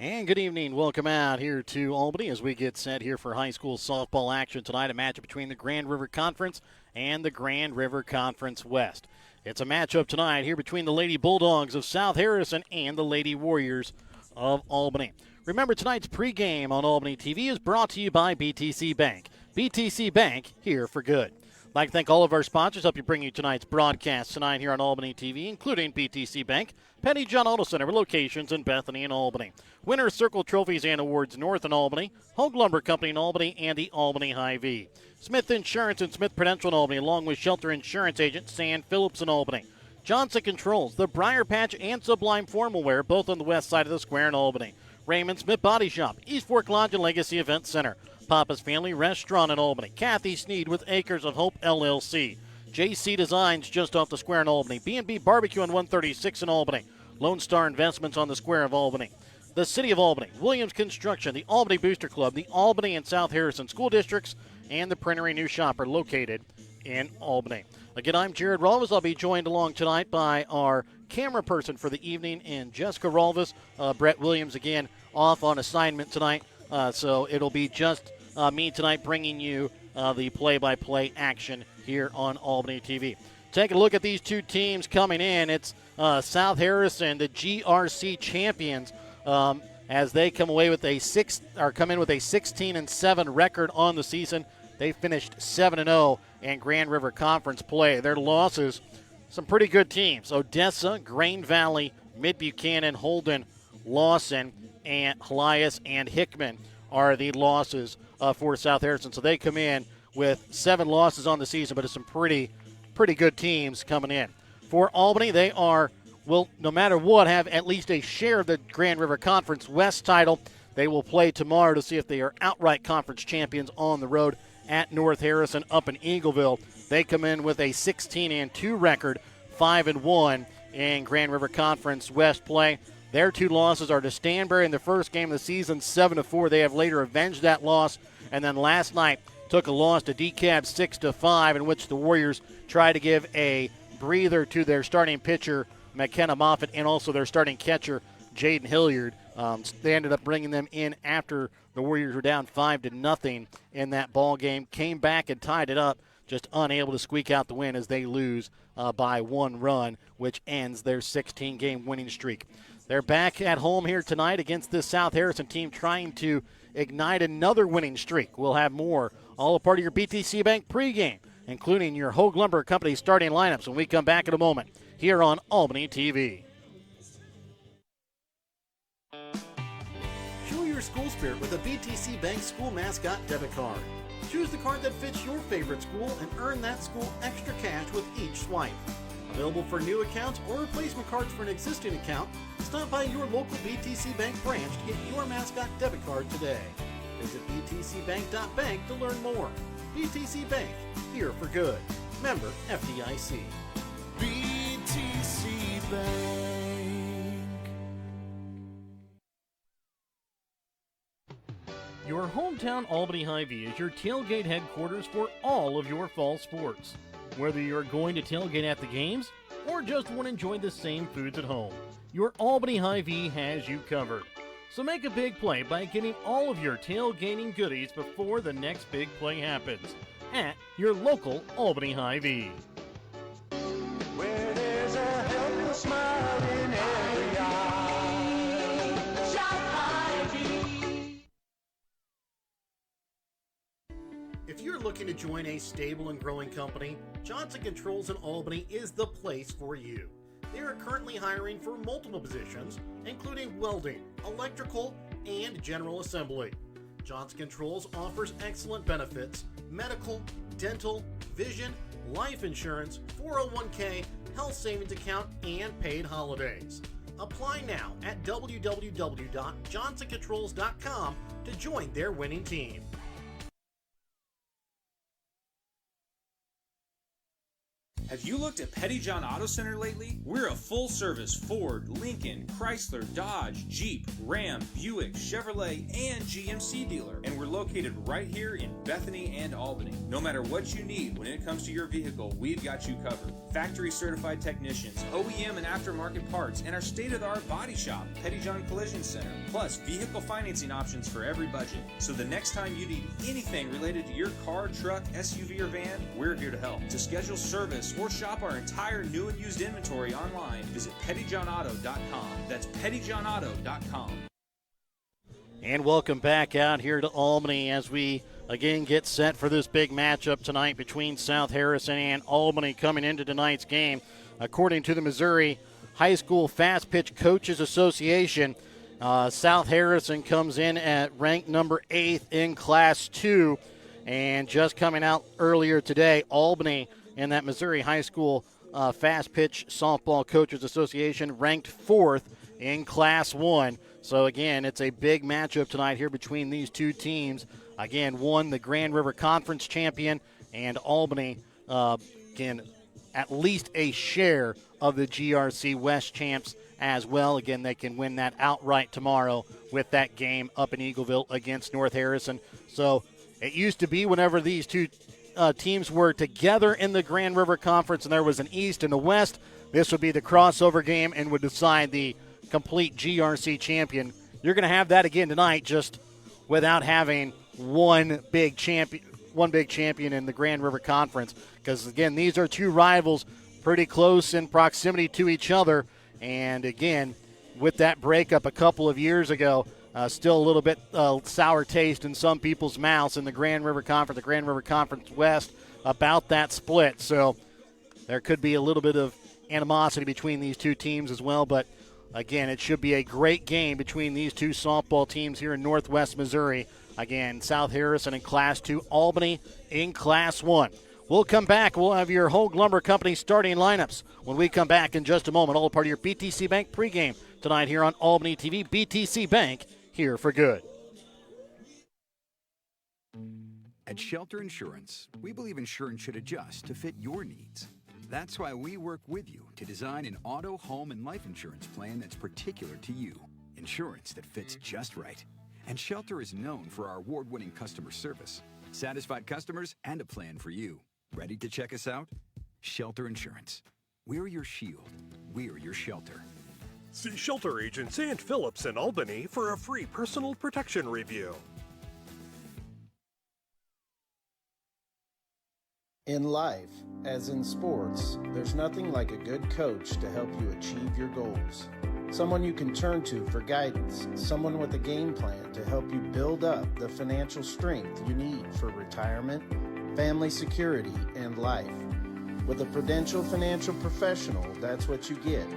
And good evening. Welcome out here to Albany as we get set here for high school softball action tonight. A matchup between the Grand River Conference and the Grand River Conference West. It's a matchup tonight here between the Lady Bulldogs of South Harrison and the Lady Warriors of Albany. Remember, tonight's pregame on Albany TV is brought to you by BTC Bank. BTC Bank, here for good. I'd like to thank all of our sponsors help you bring you tonight's broadcast tonight here on Albany TV, including BTC Bank, Penny John Auto Center, locations in Bethany and Albany, Winner's Circle Trophies and Awards North in Albany, Hogue Lumber Company in Albany, and the Albany Hy-Vee. Smith Insurance and Smith Prudential in Albany, along with Shelter Insurance Agent Sand Phillips in Albany. Johnson Controls, the Briar Patch and Sublime Formal Wear, both on the west side of the square in Albany. Raymond Smith Body Shop, East Fork Lodge and Legacy Event Center. Papa's Family Restaurant in Albany. Kathy Sneed with Acres of Hope LLC. JC Designs just off the square in Albany. B&B Barbecue on 136 in Albany. Lone Star Investments on the square of Albany. The City of Albany. Williams Construction. The Albany Booster Club. The Albany and South Harrison School Districts. And the Printery New Shopper located in Albany. Again, I'm Jared Rolvis. I'll be joined along tonight by our camera person for the evening in Jessica Rolvis. Brett Williams again off on assignment tonight. So it'll be just me tonight bringing you the play-by-play action here on Albany TV. Taking a look at these two teams coming in. It's South Harrison, the GRC champions, as they come in with a 16-7 record on the season. They finished 7-0 in Grand River Conference play. Their losses, some pretty good teams: Odessa, Grain Valley, Mid-Buchanan, Holden, Lawson, and Helias and Hickman are the losses for South Harrison. So they come in with 7 losses on the season, but it's some pretty good teams coming in. For Albany, they will, no matter what, have at least a share of the Grand River Conference West title. They will play tomorrow to see if they are outright conference champions on the road at North Harrison up in Eagleville. They come in with a 16-2 record, 5-1 in Grand River Conference West play. Their 2 losses are to Stanberry in the first game of the season, 7-4. They have later avenged that loss, and then last night took a loss to DeKalb 6-5, in which the Warriors tried to give a breather to their starting pitcher McKenna Moffitt and also their starting catcher Jaden Hilliard. They ended up bringing them in after the Warriors were down 5-0 in that ball game. Came back and tied it up, just unable to squeak out the win as they lose by 1 run, which ends their 16-game winning streak. They're back at home here tonight against this South Harrison team trying to ignite another winning streak. We'll have more, all a part of your BTC Bank pregame, including your Hogue Lumber Company starting lineups when we come back in a moment here on Albany TV. Show your school spirit with a BTC Bank school mascot debit card. Choose the card that fits your favorite school and earn that school extra cash with each swipe. Available for new accounts or replacement cards for an existing account, stop by your local BTC Bank branch to get your mascot debit card today. Visit btcbank.bank to learn more. BTC Bank, here for good. Member FDIC. BTC Bank. Your hometown Albany Hy-Vee is your tailgate headquarters for all of your fall sports. Whether you're going to tailgate at the games or just want to enjoy the same foods at home, your Albany Hy-Vee has you covered. So make a big play by getting all of your tailgating goodies before the next big play happens at your local Albany Hy-Vee. Where there's a helpful smile in every eye. Shop Hy-Vee. If you're looking to join a stable and growing company, Johnson Controls in Albany is the place for you. They are currently hiring for multiple positions, including welding, electrical, and general assembly. Johnson Controls offers excellent benefits: medical, dental, vision, life insurance, 401k, health savings account, and paid holidays. Apply now at www.johnsoncontrols.com to join their winning team. Have you looked at Petty John Auto Center lately? We're a full-service Ford, Lincoln, Chrysler, Dodge, Jeep, Ram, Buick, Chevrolet, and GMC dealer. And we're located right here in Bethany and Albany. No matter what you need when it comes to your vehicle, we've got you covered. Factory-certified technicians, OEM and aftermarket parts, and our state-of-the-art body shop, Petty John Collision Center. Plus, vehicle financing options for every budget. So the next time you need anything related to your car, truck, SUV, or van, we're here to help. To schedule service or shop our entire new and used inventory online, visit pettyjohnauto.com. That's pettyjohnauto.com. And welcome back out here to Albany as we again get set for this big matchup tonight between South Harrison and Albany coming into tonight's game. According to the Missouri High School Fast Pitch Coaches Association, South Harrison comes in at rank number 8 in Class 2. And just coming out earlier today, Albany in that Missouri High School Fast Pitch Softball Coaches Association ranked 4th in Class 1. So, again, it's a big matchup tonight here between these two teams. Again, one, the Grand River Conference champion, and Albany can at least a share of the GRC West champs as well. Again, they can win that outright tomorrow with that game up in Eagleville against North Harrison. So it used to be whenever these two teams were together in the Grand River Conference and there was an East and a West, this would be the crossover game and would decide the complete GRC champion. You're going to have that again tonight, just without having one big champion in the Grand River Conference, because again, these are two rivals pretty close in proximity to each other. And again, with that breakup a couple of years ago, still a little bit sour taste in some people's mouths in the Grand River Conference West about that split. So there could be a little bit of animosity between these two teams as well. But again, it should be a great game between these two softball teams here in Northwest Missouri. Again, South Harrison in Class 2, Albany in Class 1. We'll come back. We'll have your Hogue Lumber Company starting lineups when we come back in just a moment. All part of your BTC Bank pregame tonight here on Albany TV. BTC Bank, here for good. At Shelter Insurance, we believe insurance should adjust to fit your needs. That's why we work with you to design an auto, home, and life insurance plan that's particular to you. Insurance that fits just right. And Shelter is known for our award-winning customer service, satisfied customers, and a plan for you. Ready to check us out? Shelter Insurance. We're your shield. We're your shelter. See Shelter Agent St. Phillips in Albany for a free personal protection review. In life, as in sports, there's nothing like a good coach to help you achieve your goals. Someone you can turn to for guidance, someone with a game plan to help you build up the financial strength you need for retirement, family security, and life. With a Prudential financial professional, that's what you get.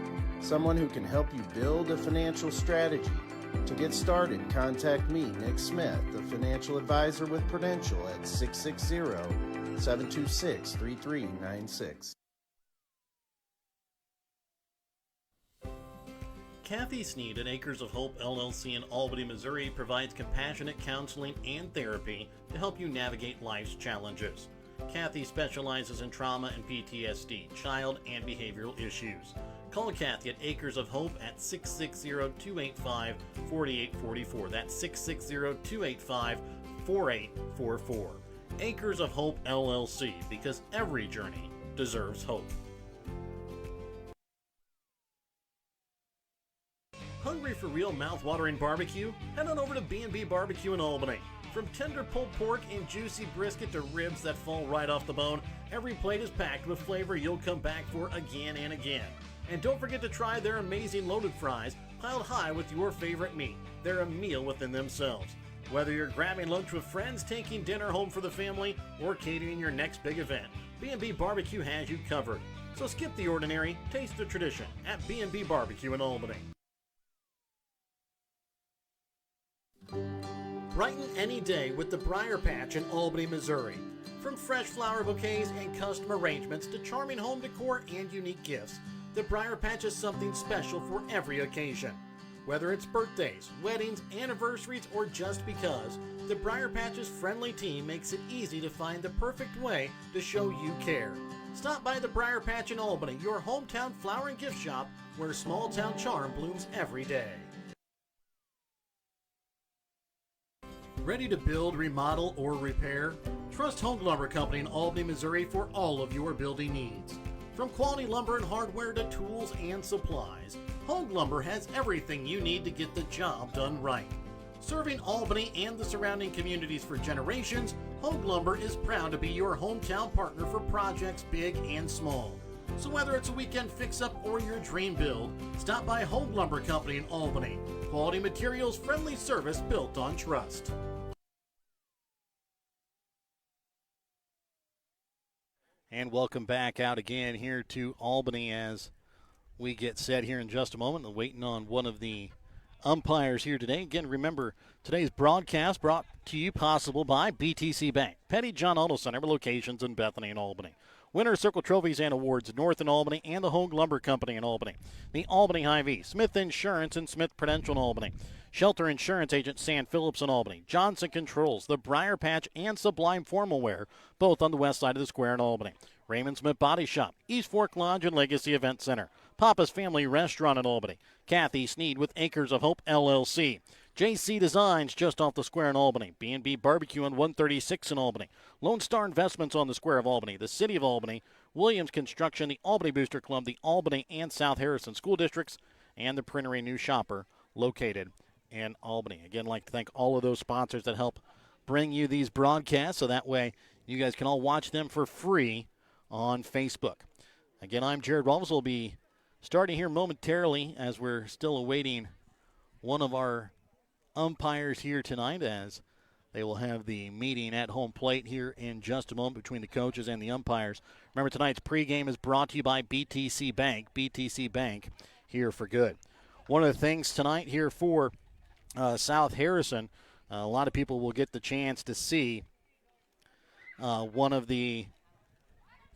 Someone who can help you build a financial strategy. To get started, contact me, Nick Smith, the financial advisor with Prudential at 660-726-3396. Kathy Sneed at Acres of Hope LLC in Albany, Missouri provides compassionate counseling and therapy to help you navigate life's challenges. Kathy specializes in trauma and PTSD, child and behavioral issues. Call Kathy at Acres of Hope at 660-285-4844. That's 660-285-4844. Acres of Hope LLC, because every journey deserves hope. Hungry for real mouth-watering barbecue? Head on over to B&B Barbecue in Albany. From tender pulled pork and juicy brisket to ribs that fall right off the bone, every plate is packed with flavor you'll come back for again and again. And don't forget to try their amazing loaded fries, piled high with your favorite meat. They're a meal within themselves. Whether you're grabbing lunch with friends, taking dinner home for the family, or catering your next big event, B&B Barbecue has you covered. So skip the ordinary, taste the tradition at B&B Barbecue in Albany. Brighten any day with the Briar Patch in Albany, Missouri. From fresh flower bouquets and custom arrangements to charming home decor and unique gifts, the Briar Patch is something special for every occasion. Whether it's birthdays, weddings, anniversaries, or just because, the Briar Patch's friendly team makes it easy to find the perfect way to show you care. Stop by the Briar Patch in Albany, your hometown flower and gift shop where small town charm blooms every day. Ready to build, remodel, or repair? Trust Home Lumber Company in Albany, Missouri for all of your building needs. From quality lumber and hardware to tools and supplies, Home Lumber has everything you need to get the job done right. Serving Albany and the surrounding communities for generations, Home Lumber is proud to be your hometown partner for projects big and small. So whether it's a weekend fix-up or your dream build, stop by Home Lumber Company in Albany. Quality materials, friendly service built on trust. And welcome back out again here to Albany as we get set here in just a moment. Waiting on one of the umpires here today. Again, remember, today's broadcast brought to you possible by BTC Bank, Petty John Auto Center, locations in Bethany and Albany. Winner Circle Trophies and Awards, North in Albany, and the Home Lumber Company in Albany. The Albany Hy-Vee, Smith Insurance and Smith Prudential in Albany. Shelter Insurance Agent Sam Phillips in Albany. Johnson Controls, the Briar Patch, and Sublime Formal Wear, both on the west side of the square in Albany. Raymond Smith Body Shop, East Fork Lodge and Legacy Event Center. Papa's Family Restaurant in Albany. Kathy Sneed with Acres of Hope, LLC. JC Designs just off the square in Albany. B&B Barbecue on 136 in Albany. Lone Star Investments on the square of Albany. The City of Albany. Williams Construction, the Albany Booster Club, the Albany and South Harrison School Districts, and the Printery New Shopper located in Albany. Again, I'd like to thank all of those sponsors that help bring you these broadcasts so that way you guys can all watch them for free on Facebook. Again, I'm Jared Rolfes. We'll be starting here momentarily as we're still awaiting one of our umpires here tonight as they will have the meeting at home plate here in just a moment between the coaches and the umpires. Remember, tonight's pregame is brought to you by BTC Bank. BTC Bank, here for good. One of the things tonight here for South Harrison, a lot of people will get the chance to see one of the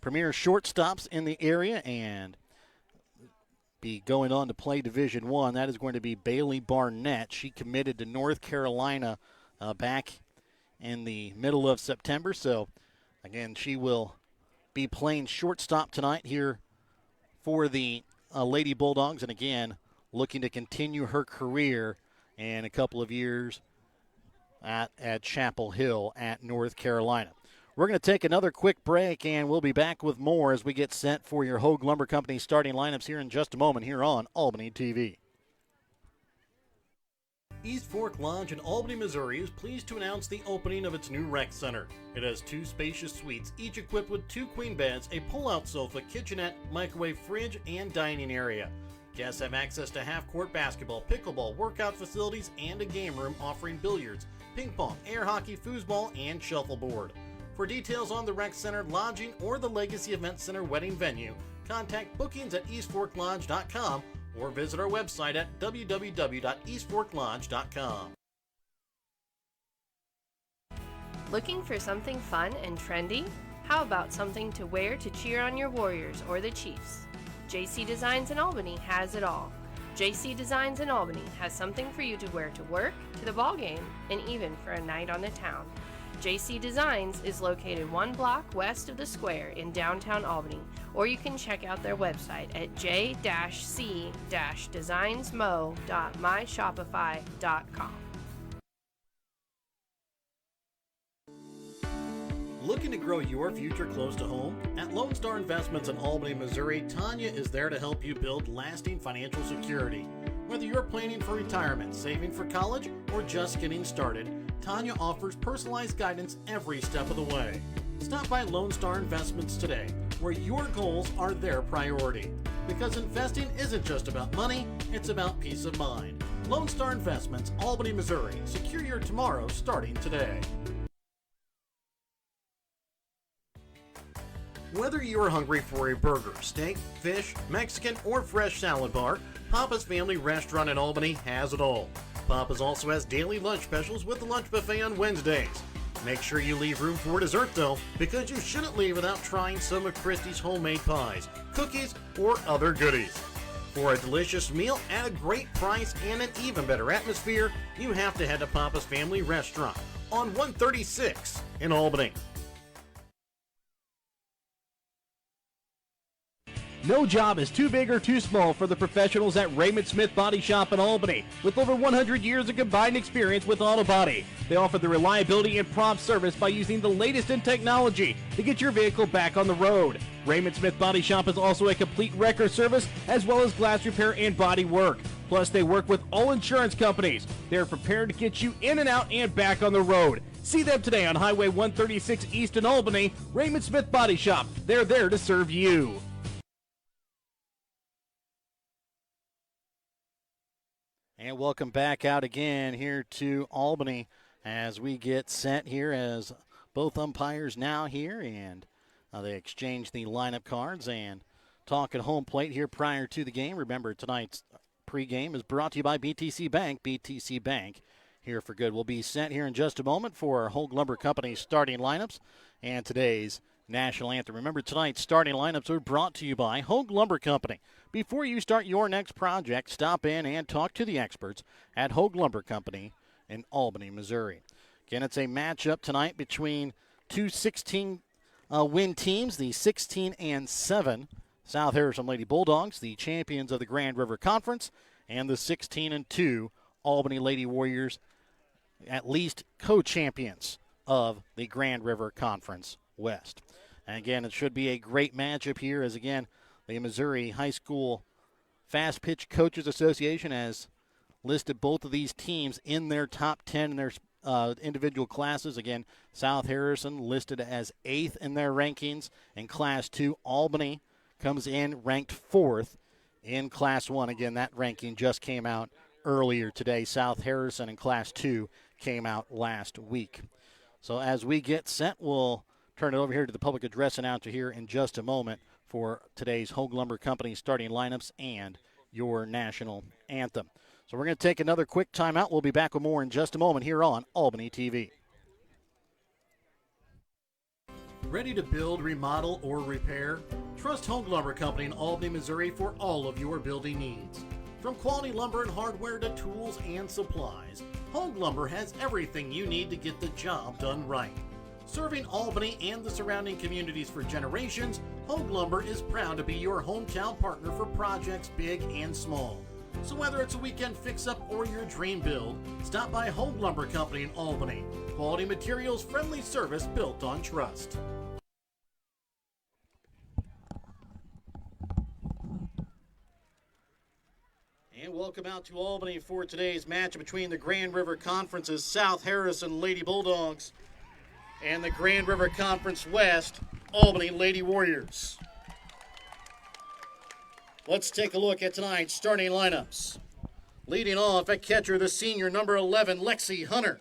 premier shortstops in the area and be going on to play Division I. That is going to be Bailey Barnett. She committed to North Carolina back in the middle of September. So, again, she will be playing shortstop tonight here for the Lady Bulldogs. And, again, looking to continue her career in a couple of years at Chapel Hill at North Carolina. We're going to take another quick break, and we'll be back with more as we get set for your Hogue Lumber Company starting lineups here in just a moment here on Albany TV. East Fork Lodge in Albany, Missouri is pleased to announce the opening of its new rec center. It has 2 spacious suites, each equipped with 2 queen beds, a pull-out sofa, kitchenette, microwave fridge, and dining area. Guests have access to half-court basketball, pickleball, workout facilities, and a game room offering billiards, ping pong, air hockey, foosball, and shuffleboard. For details on the rec center, lodging, or the Legacy Event Center wedding venue, contact bookings at eastforklodge.com or visit our website at www.eastforklodge.com. Looking for something fun and trendy? How about something to wear to cheer on your Warriors or the Chiefs? JC Designs in Albany has it all. JC Designs in Albany has something for you to wear to work, to the ball game, and even for a night on the town. JC Designs is located 1 block west of the square in downtown Albany, or you can check out their website at j-c-designsmo.myshopify.com. Looking to grow your future close to home? At Lone Star Investments in Albany, Missouri, Tanya is there to help you build lasting financial security. Whether you're planning for retirement, saving for college, or just getting started, Tanya offers personalized guidance every step of the way. Stop by Lone Star Investments today, where your goals are their priority. Because investing isn't just about money, it's about peace of mind. Lone Star Investments, Albany, Missouri. Secure your tomorrow starting today. Whether you're hungry for a burger, steak, fish, Mexican, or fresh salad bar, Papa's Family Restaurant in Albany has it all. Papa's also has daily lunch specials with the lunch buffet on Wednesdays. Make sure you leave room for dessert though, because you shouldn't leave without trying some of Christie's homemade pies, cookies, or other goodies. For a delicious meal at a great price and an even better atmosphere, you have to head to Papa's Family Restaurant on 136 in Albany. No job is too big or too small for the professionals at Raymond Smith Body Shop in Albany. With over 100 years of combined experience with auto body, they offer the reliability and prompt service by using the latest in technology to get your vehicle back on the road. Raymond Smith Body Shop is also a complete wrecker service as well as glass repair and body work. Plus, they work with all insurance companies. They're prepared to get you in and out and back on the road. See them today on Highway 136 East in Albany. Raymond Smith Body Shop. They're there to serve you. And welcome back out again here to Albany as we get set here as both umpires now here, and they exchange the lineup cards and talk at home plate here prior to the game. Remember, tonight's pregame is brought to you by BTC Bank. BTC Bank here for good. We'll be set here in just a moment for our Hogue Lumber Company starting lineups and today's national anthem. Remember, tonight's starting lineups are brought to you by Hogue Lumber Company. Before you start your next project, stop in and talk to the experts at Hogue Lumber Company in Albany, Missouri. Again, it's a matchup tonight between two 16-win teams, the 16-7 South Harrison Lady Bulldogs, the champions of the Grand River Conference, and the 16-2 Albany Lady Warriors, at least co-champions of the Grand River Conference West. And again, it should be a great matchup here as, again, the Missouri High School Fast Pitch Coaches Association has listed both of these teams in their top 10 in their individual classes. Again, South Harrison listed as 8th in their rankings in Class 2. Albany comes in ranked 4th in Class 1. Again, that ranking just came out earlier today. South Harrison in Class 2 came out last week. So as we get set, we'll turn it over here to the public address announcer here in just a moment for today's Hogue Lumber Company starting lineups and your national anthem. So we're going to take another quick timeout. We'll be back with more in just a moment here on Albany TV. Ready to build, remodel, or repair? Trust Hogue Lumber Company in Albany, Missouri for all of your building needs. From quality lumber and hardware to tools and supplies, Hogue Lumber has everything you need to get the job done right. Serving Albany and the surrounding communities for generations, Hogue Lumber is proud to be your hometown partner for projects big and small. So whether it's a weekend fix-up or your dream build, stop by Hogue Lumber Company in Albany. Quality materials, friendly service built on trust. And welcome out to Albany for today's match between the Grand River Conference's South Harrison Lady Bulldogs and the Grand River Conference West Albany Lady Warriors. Let's take a look at tonight's starting lineups. Leading off at catcher, the senior number 11, Lexi Hunter.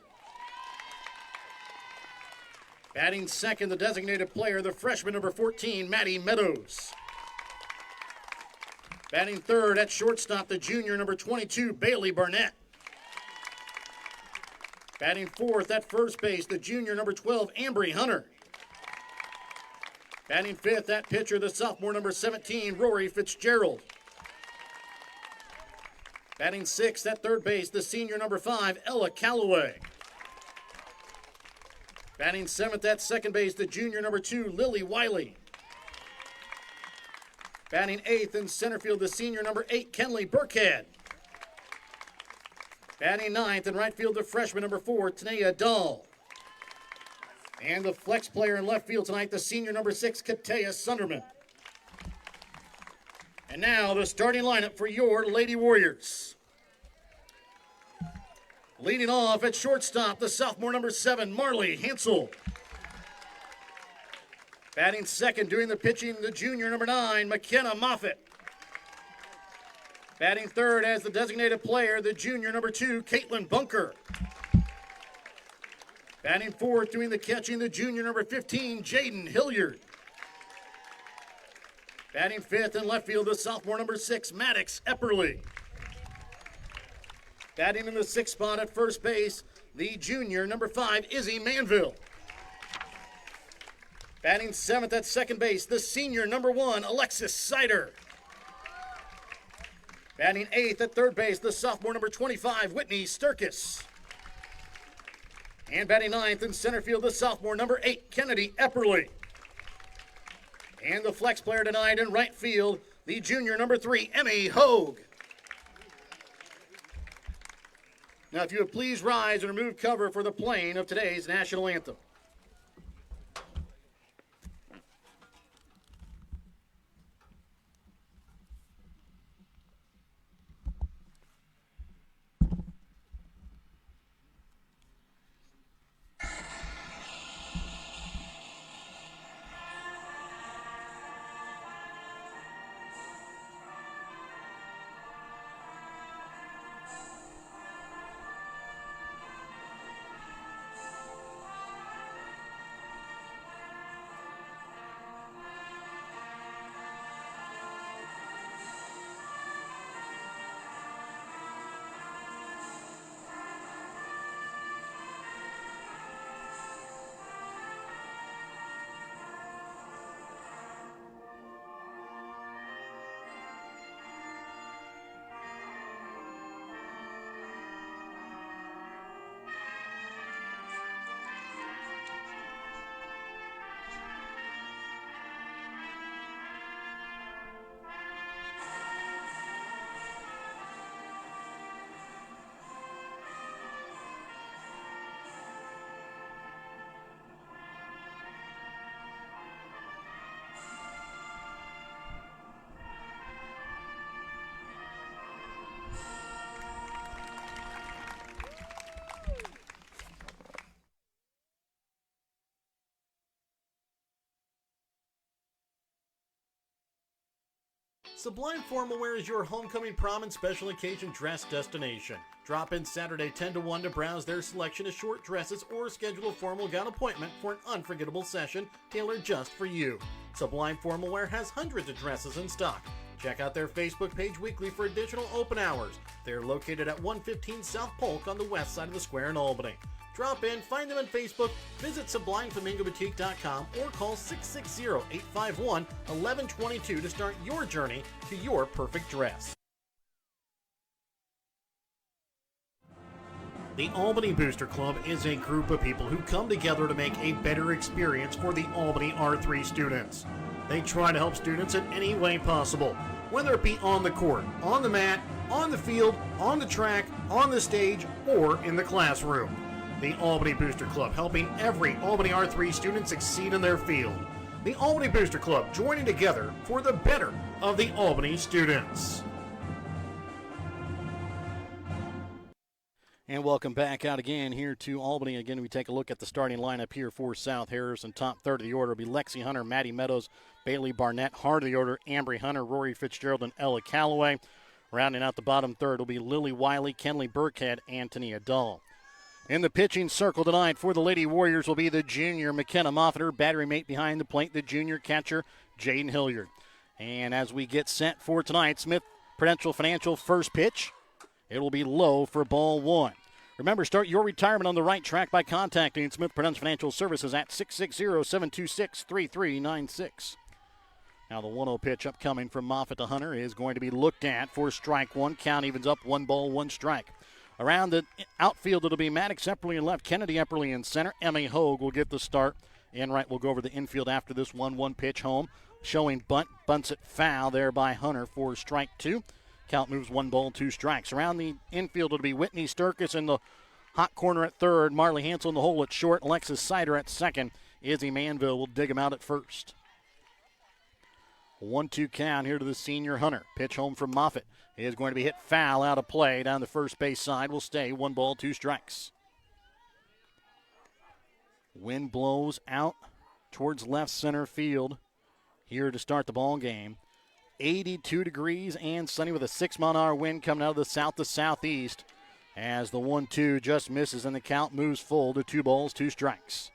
Batting second, the designated player, the freshman number 14, Maddie Meadows. Batting third at shortstop, the junior number 22, Bailey Barnett. Batting fourth at first base, the junior number 12, Ambry Hunter. Batting fifth at pitcher, the sophomore number 17, Rory Fitzgerald. Batting sixth at third base, the senior number 5, Ella Calloway. Batting seventh at second base, the junior number 2, Lily Wiley. Batting eighth in center field, the senior number 8, Kenley Burkhead. Batting ninth in right field, the freshman number 4, Tanea Dahl. And the flex player in left field tonight, the senior number 6, Katea Sunderman. And now the starting lineup for your Lady Warriors. Leading off at shortstop, the sophomore number 7, Marley Hansel. Batting second, doing the pitching, the junior number 9, McKenna Moffitt. Batting third as the designated player, the junior number 2, Caitlin Bunker. Batting fourth, doing the catching, the junior number 15, Jaden Hilliard. Batting fifth in left field, the sophomore number 6, Maddox Epperly. Batting in the sixth spot at first base, the junior number 5, Izzy Manville. Batting seventh at second base, the senior number 1, Alexis Sider. Batting eighth at third base, the sophomore number 25, Whitney Sturkis. And batting ninth in center field, the sophomore number 8, Kennedy Epperly. And the flex player tonight in right field, the junior number 3, Emmy Hogue. Now, if you would please rise and remove cover for the playing of today's national anthem. Sublime Formal Wear is your homecoming, prom, and special occasion dress destination. Drop in Saturday 10 to 1 to browse their selection of short dresses or schedule a formal gown appointment for an unforgettable session tailored just for you. Sublime Formal Wear has hundreds of dresses in stock. Check out their Facebook page weekly for additional open hours. They're located at 115 South Polk on the west side of the square in Albany. Drop in, find them on Facebook, visit SublimeFlamingoBoutique.com, or call 660-851-1122 to start your journey to your perfect dress. The Albany Booster Club is a group of people who come together to make a better experience for the Albany R3 students. They try to help students in any way possible, whether it be on the court, on the mat, on the field, on the track, on the stage, or in the classroom. The Albany Booster Club, helping every Albany R3 student succeed in their field. The Albany Booster Club, joining together for the better of the Albany students. And welcome back out again here to Albany. Again, we take a look at the starting lineup here for South Harrison. Top third of the order will be Lexi Hunter, Maddie Meadows, Bailey Barnett. Heart of the order, Ambry Hunter, Rory Fitzgerald, and Ella Calloway. Rounding out the bottom third will be Lily Wiley, Kenley Burkhead, Antonia Dahl. In the pitching circle tonight for the Lady Warriors will be the junior McKenna Moffater, battery mate behind the plate, the junior catcher Jaden Hilliard. And as we get set for tonight, Smith Prudential Financial first pitch. It will be low for ball one. Remember, start your retirement on the right track by contacting Smith Prudential Financial Services at 660-726-3396. Now the 1-0 pitch upcoming from Moffitt to Hunter is going to be looked at for strike one. Count evens up, 1 ball, 1 strike. Around the outfield, it'll be Maddox Epperly in left, Kennedy Epperly in center. Emmy Hogue will get the start. Enright will go over the infield after this 1-1 pitch home. Showing bunt, bunts it foul there by Hunter for strike two. Count moves 1 ball, 2 strikes. Around the infield, it'll be Whitney Sturkis in the hot corner at third. Marley Hansel in the hole at short. Alexis Sider at second. Izzy Manville will dig him out at first. 1-2 count here to the senior Hunter. Pitch home from Moffitt is going to be hit foul out of play down the first base side. Will stay 1 ball, 2 strikes. Wind blows out towards left center field here to start the ball game. 82 degrees and sunny with a 6-mile-an-hour wind coming out of the south to southeast as the 1-2 just misses and the count moves full to 2 balls, 2 strikes.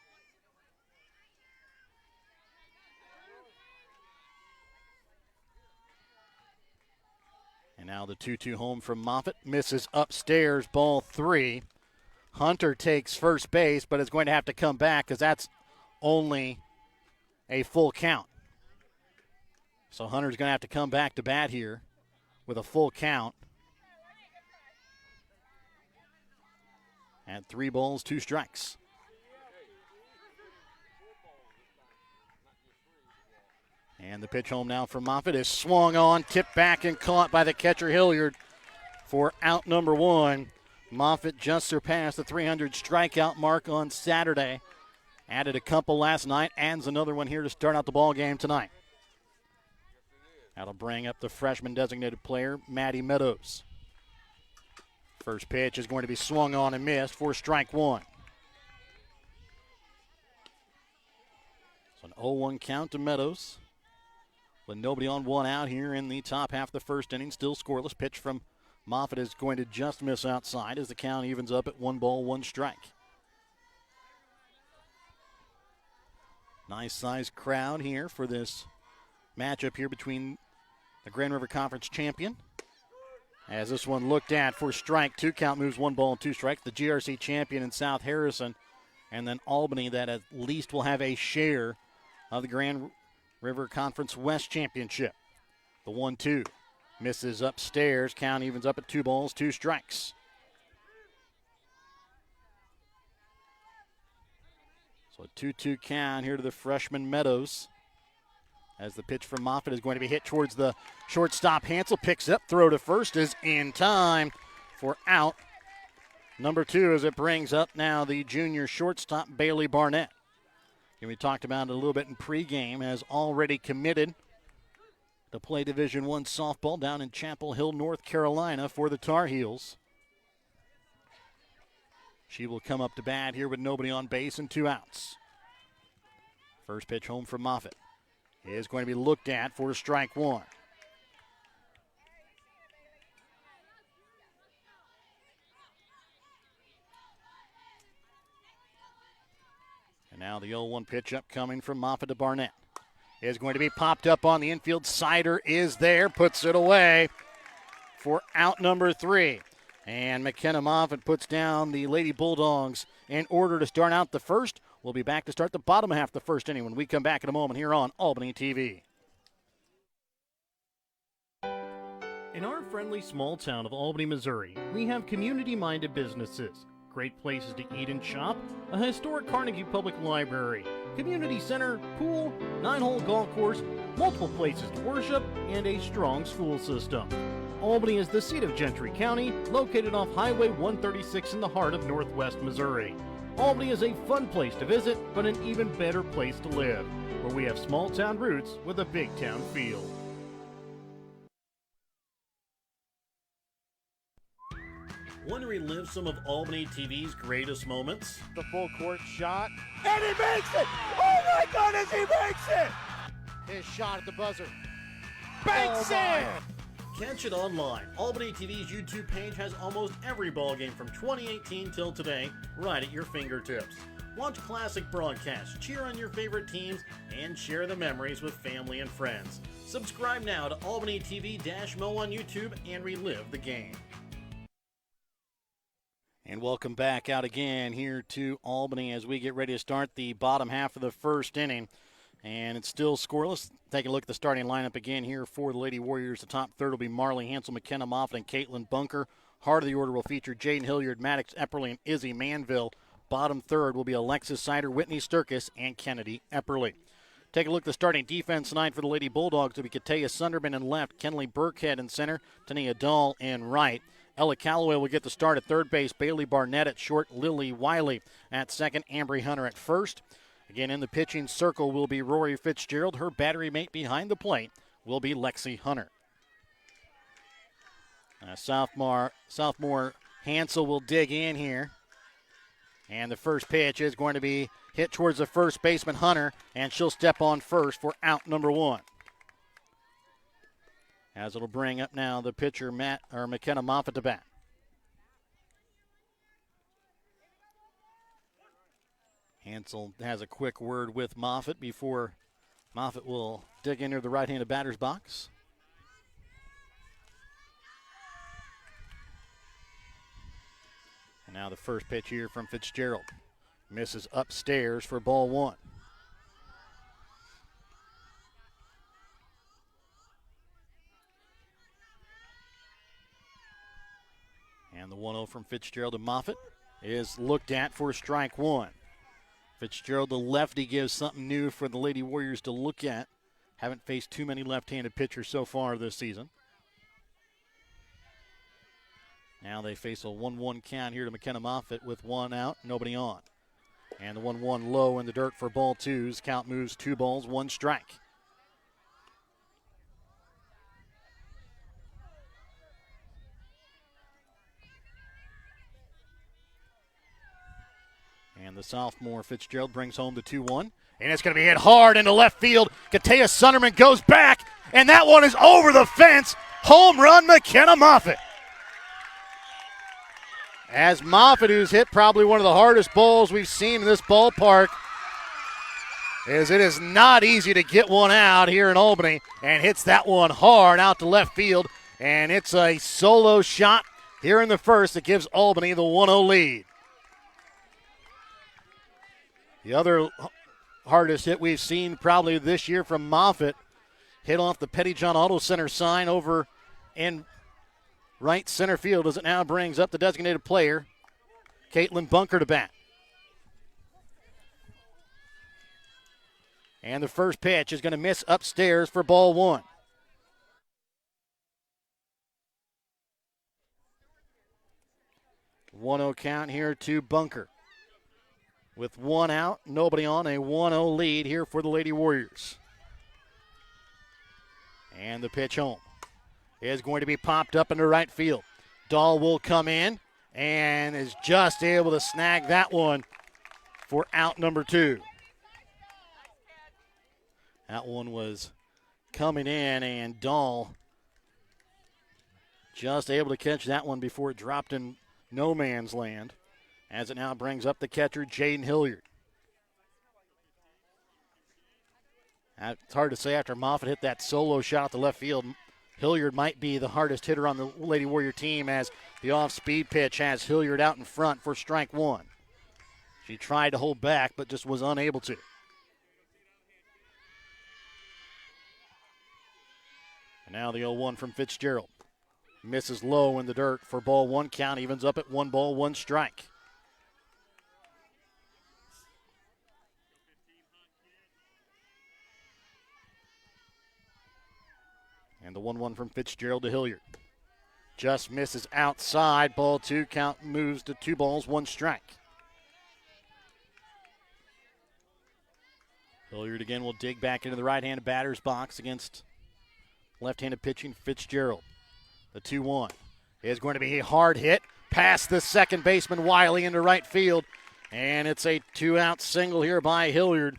And now the 2-2 home from Moffitt. Misses upstairs, ball 3. Hunter takes first base, but is going to have to come back because that's only a full count. So Hunter's going to have to come back to bat here with a full count. And 3 balls, 2 strikes. And the pitch home now from Moffitt is swung on, tipped back and caught by the catcher Hilliard for out number 1. Moffitt just surpassed the 300 strikeout mark on Saturday. Added a couple last night, adds another one here to start out the ball game tonight. That'll bring up the freshman designated player, Maddie Meadows. First pitch is going to be swung on and missed for strike 1. So an 0-1 count to Meadows. With nobody on, 1 out here in the top half of the first inning. Still scoreless. Pitch from Moffitt is going to just miss outside as the count evens up at 1 ball, 1 strike. Nice sized crowd here for this matchup here between the Grand River Conference champion. As this one looked at for strike 2, count moves 1 ball and 2 strikes. The GRC champion in South Harrison, and then Albany that at least will have a share of the Grand River Conference West Championship. The 1-2 misses upstairs. Count evens up at 2 balls, 2 strikes. So a 2-2 count here to the freshman Meadows. As the pitch from Moffitt is going to be hit towards the shortstop. Hansel picks up, throw to first is in time for out number 2 as it brings up now the junior shortstop Bailey Barnett. And we talked about it a little bit in pregame, has already committed to play Division I softball down in Chapel Hill, North Carolina for the Tar Heels. She will come up to bat here with nobody on base and 2 outs. First pitch home from Moffitt is going to be looked at for strike 1. And now the 0-1 pitch up coming from Moffitt to Barnett. Is going to be popped up on the infield. Sider is there, puts it away for out number 3. And McKenna Moffitt puts down the Lady Bulldogs in order to start out the first. We'll be back to start the bottom half of the first inning when we come back in a moment here on Albany TV. In our friendly small town of Albany, Missouri, we have community-minded businesses, great places to eat and shop, a historic Carnegie Public Library, community center, pool, 9-hole golf course, multiple places to worship, and a strong school system. Albany is the seat of Gentry County, located off Highway 136 in the heart of northwest Missouri. Albany is a fun place to visit, but an even better place to live, where we have small town roots with a big town feel. Want to relive some of Albany TV's greatest moments? The full court shot, and he makes it! Oh my goodness, he makes it! His shot at the buzzer. Banks it! Catch it online. Albany TV's YouTube page has almost every ball game from 2018 till today right at your fingertips. Watch classic broadcasts, cheer on your favorite teams, and share the memories with family and friends. Subscribe now to Albany TV-Mo on YouTube and relive the game. And welcome back out again here to Albany as we get ready to start the bottom half of the first inning. And it's still scoreless. Take a look at the starting lineup again here for the Lady Warriors. The top third will be Marley Hansel, McKenna Moffitt, and Caitlin Bunker. Heart of the order will feature Jaden Hilliard, Maddox Epperly, and Izzy Manville. Bottom third will be Alexis Sider, Whitney Sturkis, and Kennedy Epperly. Take a look at the starting defense tonight for the Lady Bulldogs. It'll be Katea Sunderman in left, Kenley Burkhead in center, Tania Dahl in right. Ella Calloway will get the start at third base. Bailey Barnett at short. Lily Wiley at second. Ambry Hunter at first. Again, in the pitching circle will be Rory Fitzgerald. Her battery mate behind the plate will be Lexi Hunter. Sophomore Hansel will dig in here. And the first pitch is going to be hit towards the first baseman, Hunter, and she'll step on first for out number 1. As it'll bring up now the pitcher, McKenna Moffitt to bat. Hansel has a quick word with Moffitt before Moffitt will dig into the right-handed batter's box. And now the first pitch here from Fitzgerald. Misses upstairs for ball 1. And the 1-0 from Fitzgerald to Moffitt is looked at for strike 1. Fitzgerald, the lefty, gives something new for the Lady Warriors to look at Haven't faced too many left-handed pitchers so far this season. Now they face a 1-1 count here to McKenna Moffitt with one out, nobody on. And the 1-1 low in the dirt for ball twos. Count moves 2 balls, 1 strike. And the sophomore Fitzgerald brings home the 2-1. And it's going to be hit hard into left field. Katea Sunderman goes back, and that one is over the fence. Home run, McKenna Moffitt. As Moffitt, who's hit probably one of the hardest balls we've seen in this ballpark, as it is not easy to get one out here in Albany, and hits that one hard out to left field. And it's a solo shot here in the first that gives Albany the 1-0 lead. The other hardest hit we've seen probably this year from Moffitt, hit off the Pettyjohn Auto Center sign over in right center field as it now brings up the designated player, Caitlin Bunker, to bat. And the first pitch is going to miss upstairs for ball 1. One-0 count here to Bunker. With one out, nobody on, a 1-0 lead here for the Lady Warriors. And the pitch home is going to be popped up into right field. Dahl will come in and is just able to snag that one for out number 2. That one was coming in, and Dahl just able to catch that one before it dropped in no man's land, as it now brings up the catcher, Jaden Hilliard. It's hard to say after Moffitt hit that solo shot to left field. Hilliard might be the hardest hitter on the Lady Warrior team, as the off-speed pitch has Hilliard out in front for strike 1. She tried to hold back, but just was unable to. And now the 0-1 from Fitzgerald. Misses low in the dirt for ball 1 count, evens up at 1 ball, 1 strike. And the 1-1 from Fitzgerald to Hilliard. Just misses outside. Ball 2 count moves to 2 balls, 1 strike. Hilliard again will dig back into the right-handed batter's box against left-handed pitching Fitzgerald. The 2-1 is going to be a hard hit past the second baseman Wiley into right field. And it's a 2-out single here by Hilliard.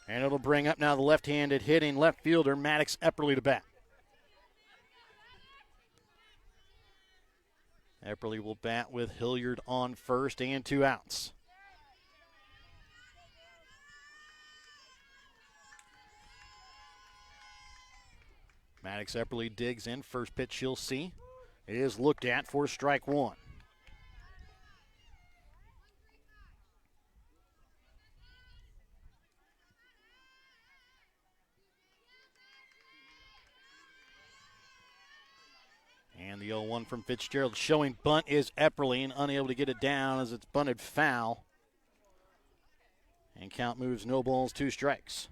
And it'll bring up now the left-handed hitting left fielder Maddox Epperly to bat. Epperly will bat with Hilliard on first and 2 outs. Maddox Epperly digs in. First pitch you'll see is looked at for strike 1. And the 0-1 from Fitzgerald showing bunt is Epperly, and unable to get it down as it's bunted foul. And count moves no balls, 2 strikes.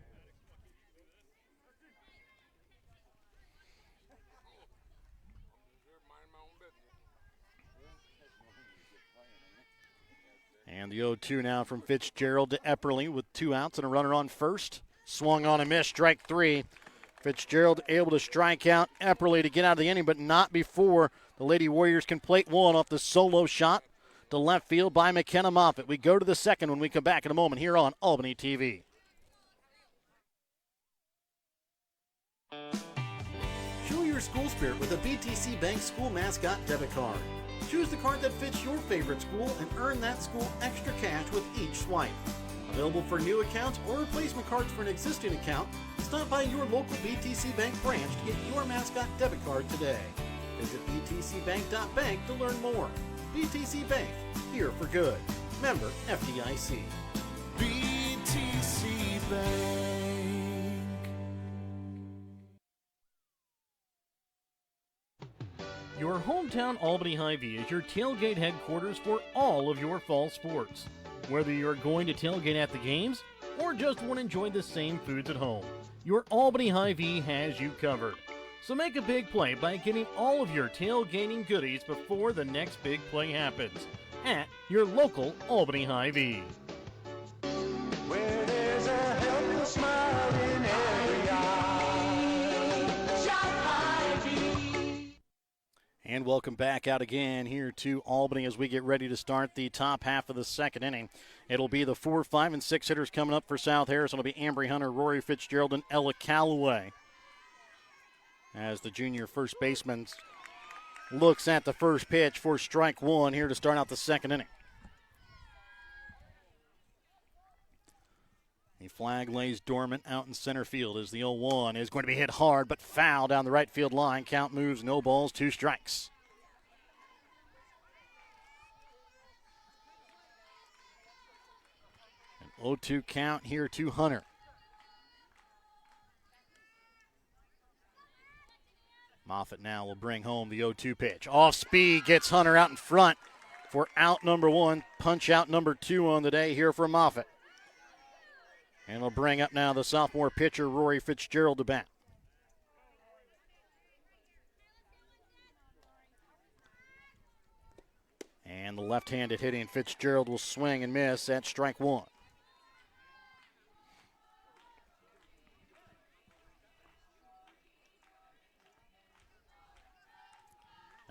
And the 0-2 now from Fitzgerald to Epperly with 2 outs and a runner on first. Swung on a miss, strike 3. Fitzgerald able to strike out Epperly to get out of the inning, but not before the Lady Warriors can plate one off the solo shot to left field by McKenna Moffitt. We go to the second when we come back in a moment here on Albany TV. Show your school spirit with a BTC Bank school mascot debit card. Choose the card that fits your favorite school and earn that school extra cash with each swipe. Available for new accounts or replacement cards for an existing account, stop by your local BTC Bank branch to get your mascot debit card today. Visit btcbank.bank to learn more. BTC Bank, here for good. Member FDIC. BTC Bank. Your hometown Albany Hy-Vee is your tailgate headquarters for all of your fall sports. Whether you're going to tailgate at the games or just want to enjoy the same foods at home, your Albany Hy-Vee has you covered. So make a big play by getting all of your tailgating goodies before the next big play happens at your local Albany Hy-Vee. Where there's a helpless smile in every eye. Shop Hy-Vee. And welcome back out again here to Albany as we get ready to start the top half of the second inning. It'll be the 4, 5, and 6 hitters coming up for South Harrison. It'll be Ambry Hunter, Rory Fitzgerald, and Ella Calloway. As the junior first baseman looks at the first pitch for strike one here to start out the second inning. The flag lays dormant out in center field as the 0-1 is going to be hit hard but foul down the right field line. Count moves, no balls, 2 strikes. An 0-2 count here to Hunter. Moffitt now will bring home the 0-2 pitch. Off speed gets Hunter out in front for out number 1. Punch out number 2 on the day here for Moffitt. And we'll bring up now the sophomore pitcher, Rory Fitzgerald, to bat. And the left-handed hitting Fitzgerald will swing and miss at strike 1.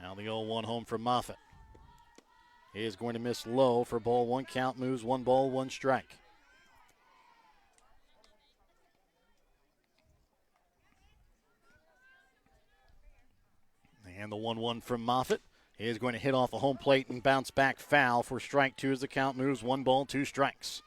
Now the 0-1 home from Moffitt. He is going to miss low for ball 1. Count moves, 1 ball, 1 strike. And the 1-1 from Moffitt is going to hit off a home plate and bounce back foul for strike 2 as the count moves, 1 ball, 2 strikes.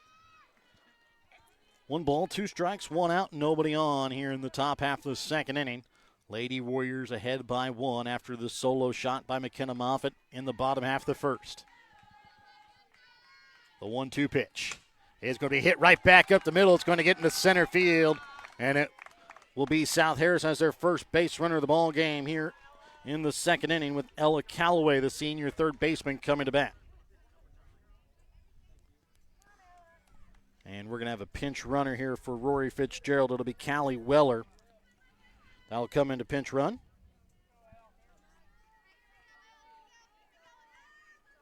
1 ball, 2 strikes, 1 out, nobody on here in the top half of the second inning. Lady Warriors ahead by 1 after the solo shot by McKenna Moffitt in the bottom half of the first. The 1-2 pitch is going to be hit right back up the middle. It's going to get into center field, and it will be South Harrison as their first base runner of the ball game here in the second inning with Ella Calloway, the senior third baseman, coming to bat. And we're going to have a pinch runner here for Rory Fitzgerald. It'll be Callie Weller. That'll come into pinch run.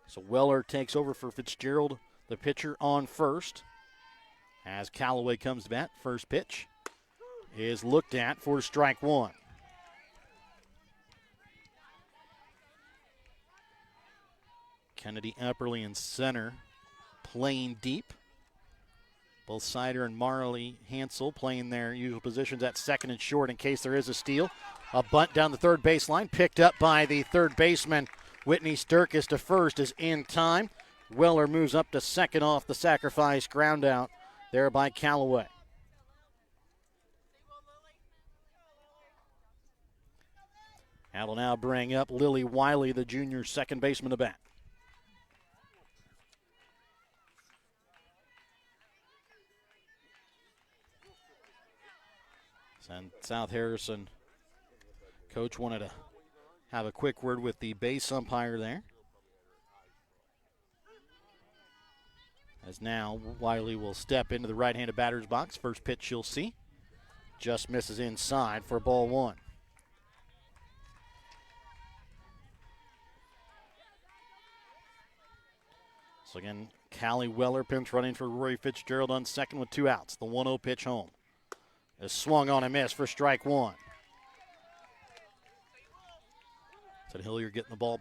So Weller takes over for Fitzgerald, the pitcher, on first. As Calloway comes to bat, first pitch is looked at for strike 1. Kennedy Epperly in center, playing deep. Both Sider and Marley Hansel playing their usual positions at second and short in case there is a steal. A bunt down the third baseline, picked up by the third baseman. Whitney Sturkis to first is in time. Weller moves up to second off the sacrifice ground out there by Calloway. That will now bring up Lily Wiley, the junior second baseman, to bat. And South Harrison coach wanted to have a quick word with the base umpire there. As now Wiley will step into the right-handed batter's box. First pitch you'll see. Just misses inside for ball 1. So again, Callie Weller pinch running for Rory Fitzgerald on second with 2 outs. The 1-0 pitch home is swung on and missed for strike 1. So Hilliard getting the ball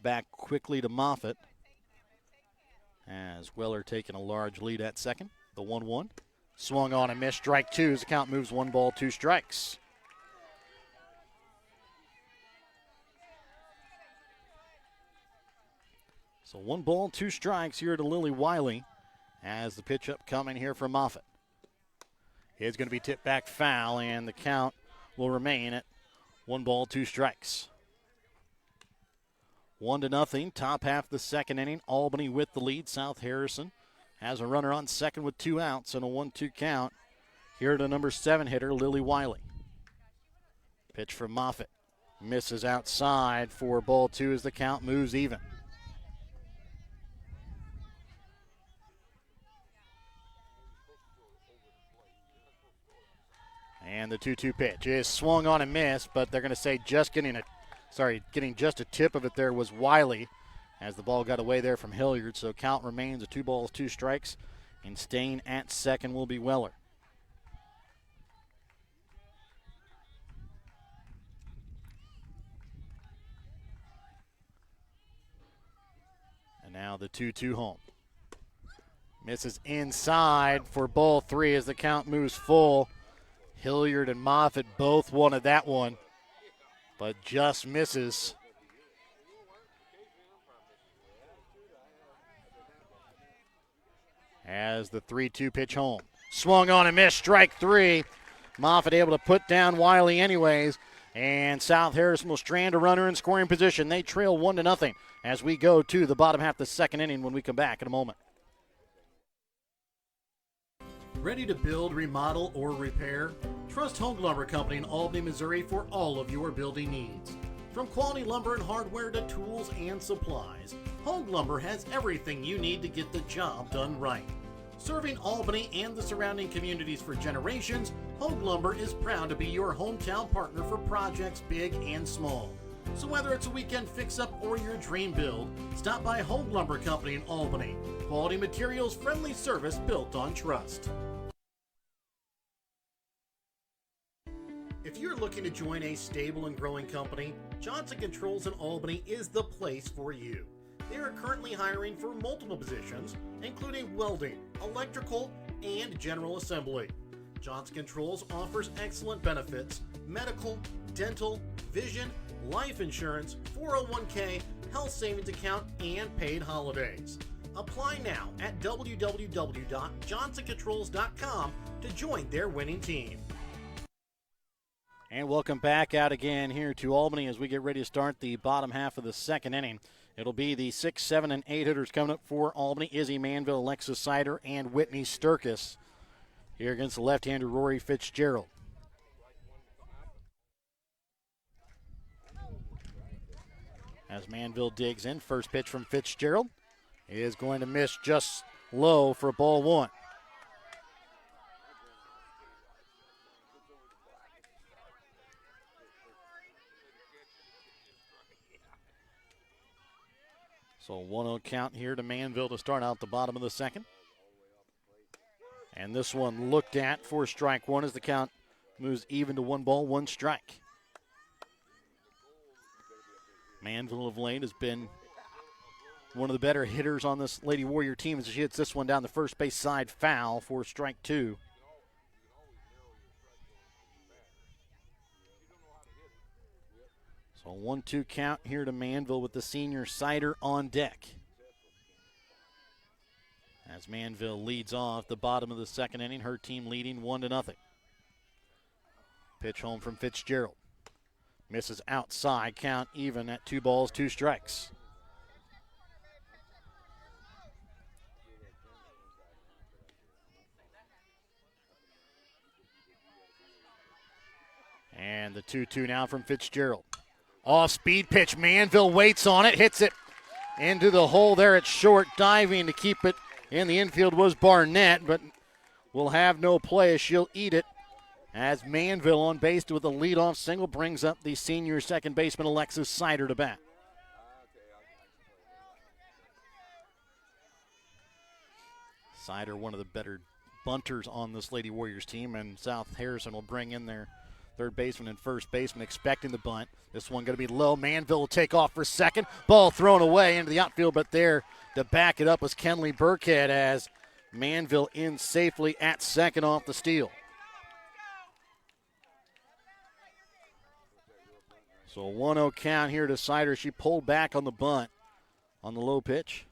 back quickly to Moffitt as Weller taking a large lead at second. The 1-1 swung on and missed, strike 2 as the count moves, 1 ball, 2 strikes. So 1 ball, 2 strikes here to Lily Wiley as the pitch up coming here from Moffitt. It's going to be tipped back foul, and the count will remain at 1 ball, 2 strikes. 1-0, top half of the second inning. Albany with the lead. South Harrison has a runner on second with 2 outs and a 1-2 count. Here to number 7 hitter, Lily Wiley. Pitch from Moffitt. Misses outside for ball 2 as the count moves even. And the 2-2 pitch is swung on and missed, but they're going to say getting just a tip of it there was Wiley as the ball got away there from Hilliard. So count remains a 2 balls, 2 strikes, and staying at second will be Weller. And now the 2-2 home. Misses inside for ball 3 as the count moves full. Hilliard and Moffitt both wanted that one, but just misses. As the 3-2 pitch home. Swung on and missed, strike 3. Moffitt able to put down Wiley anyways, and South Harrison will strand a runner in scoring position. They trail 1-0 as we go to the bottom half of the second inning when we come back in a moment. Ready to build, remodel, or repair? Trust Home Lumber Company in Albany, Missouri for all of your building needs. From quality lumber and hardware to tools and supplies, Home Lumber has everything you need to get the job done right. Serving Albany and the surrounding communities for generations, Home Lumber is proud to be your hometown partner for projects big and small. So whether it's a weekend fix-up or your dream build, stop by Home Lumber Company in Albany. Quality materials, friendly service built on trust. If you're looking to join a stable and growing company, Johnson Controls in Albany is the place for you. They are currently hiring for multiple positions, including welding, electrical, and general assembly. Johnson Controls offers excellent benefits: medical, dental, vision, life insurance, 401k, health savings account, and paid holidays. Apply now at www.johnsoncontrols.com to join their winning team. And welcome back out again here to Albany as we get ready to start the bottom half of the second inning. It'll be the 6, 7, and 8 hitters coming up for Albany: Izzy Manville, Alexis Sider, and Whitney Sturkis. Here against the left-hander Rory Fitzgerald. As Manville digs in, first pitch from Fitzgerald is going to miss just low for ball 1. So 1-0 count here to Manville to start out the bottom of the second. And this one looked at for strike 1 as the count moves even to 1 ball, 1 strike. Manville of late has been one of the better hitters on this Lady Warrior team as she hits this one down the first base side foul for strike 2. So 1-2 count here to Manville with the senior Sider on deck. As Manville leads off the bottom of the second inning, her team leading 1-0. Pitch home from Fitzgerald. Misses outside, count even at 2 balls, 2 strikes. And the 2-2 now from Fitzgerald. Off-speed pitch, Manville waits on it, hits it into the hole there at short. Diving to keep it in the infield was Barnett, but will have no play as she'll eat it. As Manville on base with a leadoff single brings up the senior second baseman Alexis Sider to bat. Sider, one of the better bunters on this Lady Warriors team, and South Harrison will bring in their third baseman and first baseman expecting the bunt. This one going to be low. Manville will take off for second. Ball thrown away into the outfield, but there to back it up was Kenley Burkhead as Manville in safely at second off the steal. So a 1-0 count here to Sider. She pulled back on the bunt on the low pitch.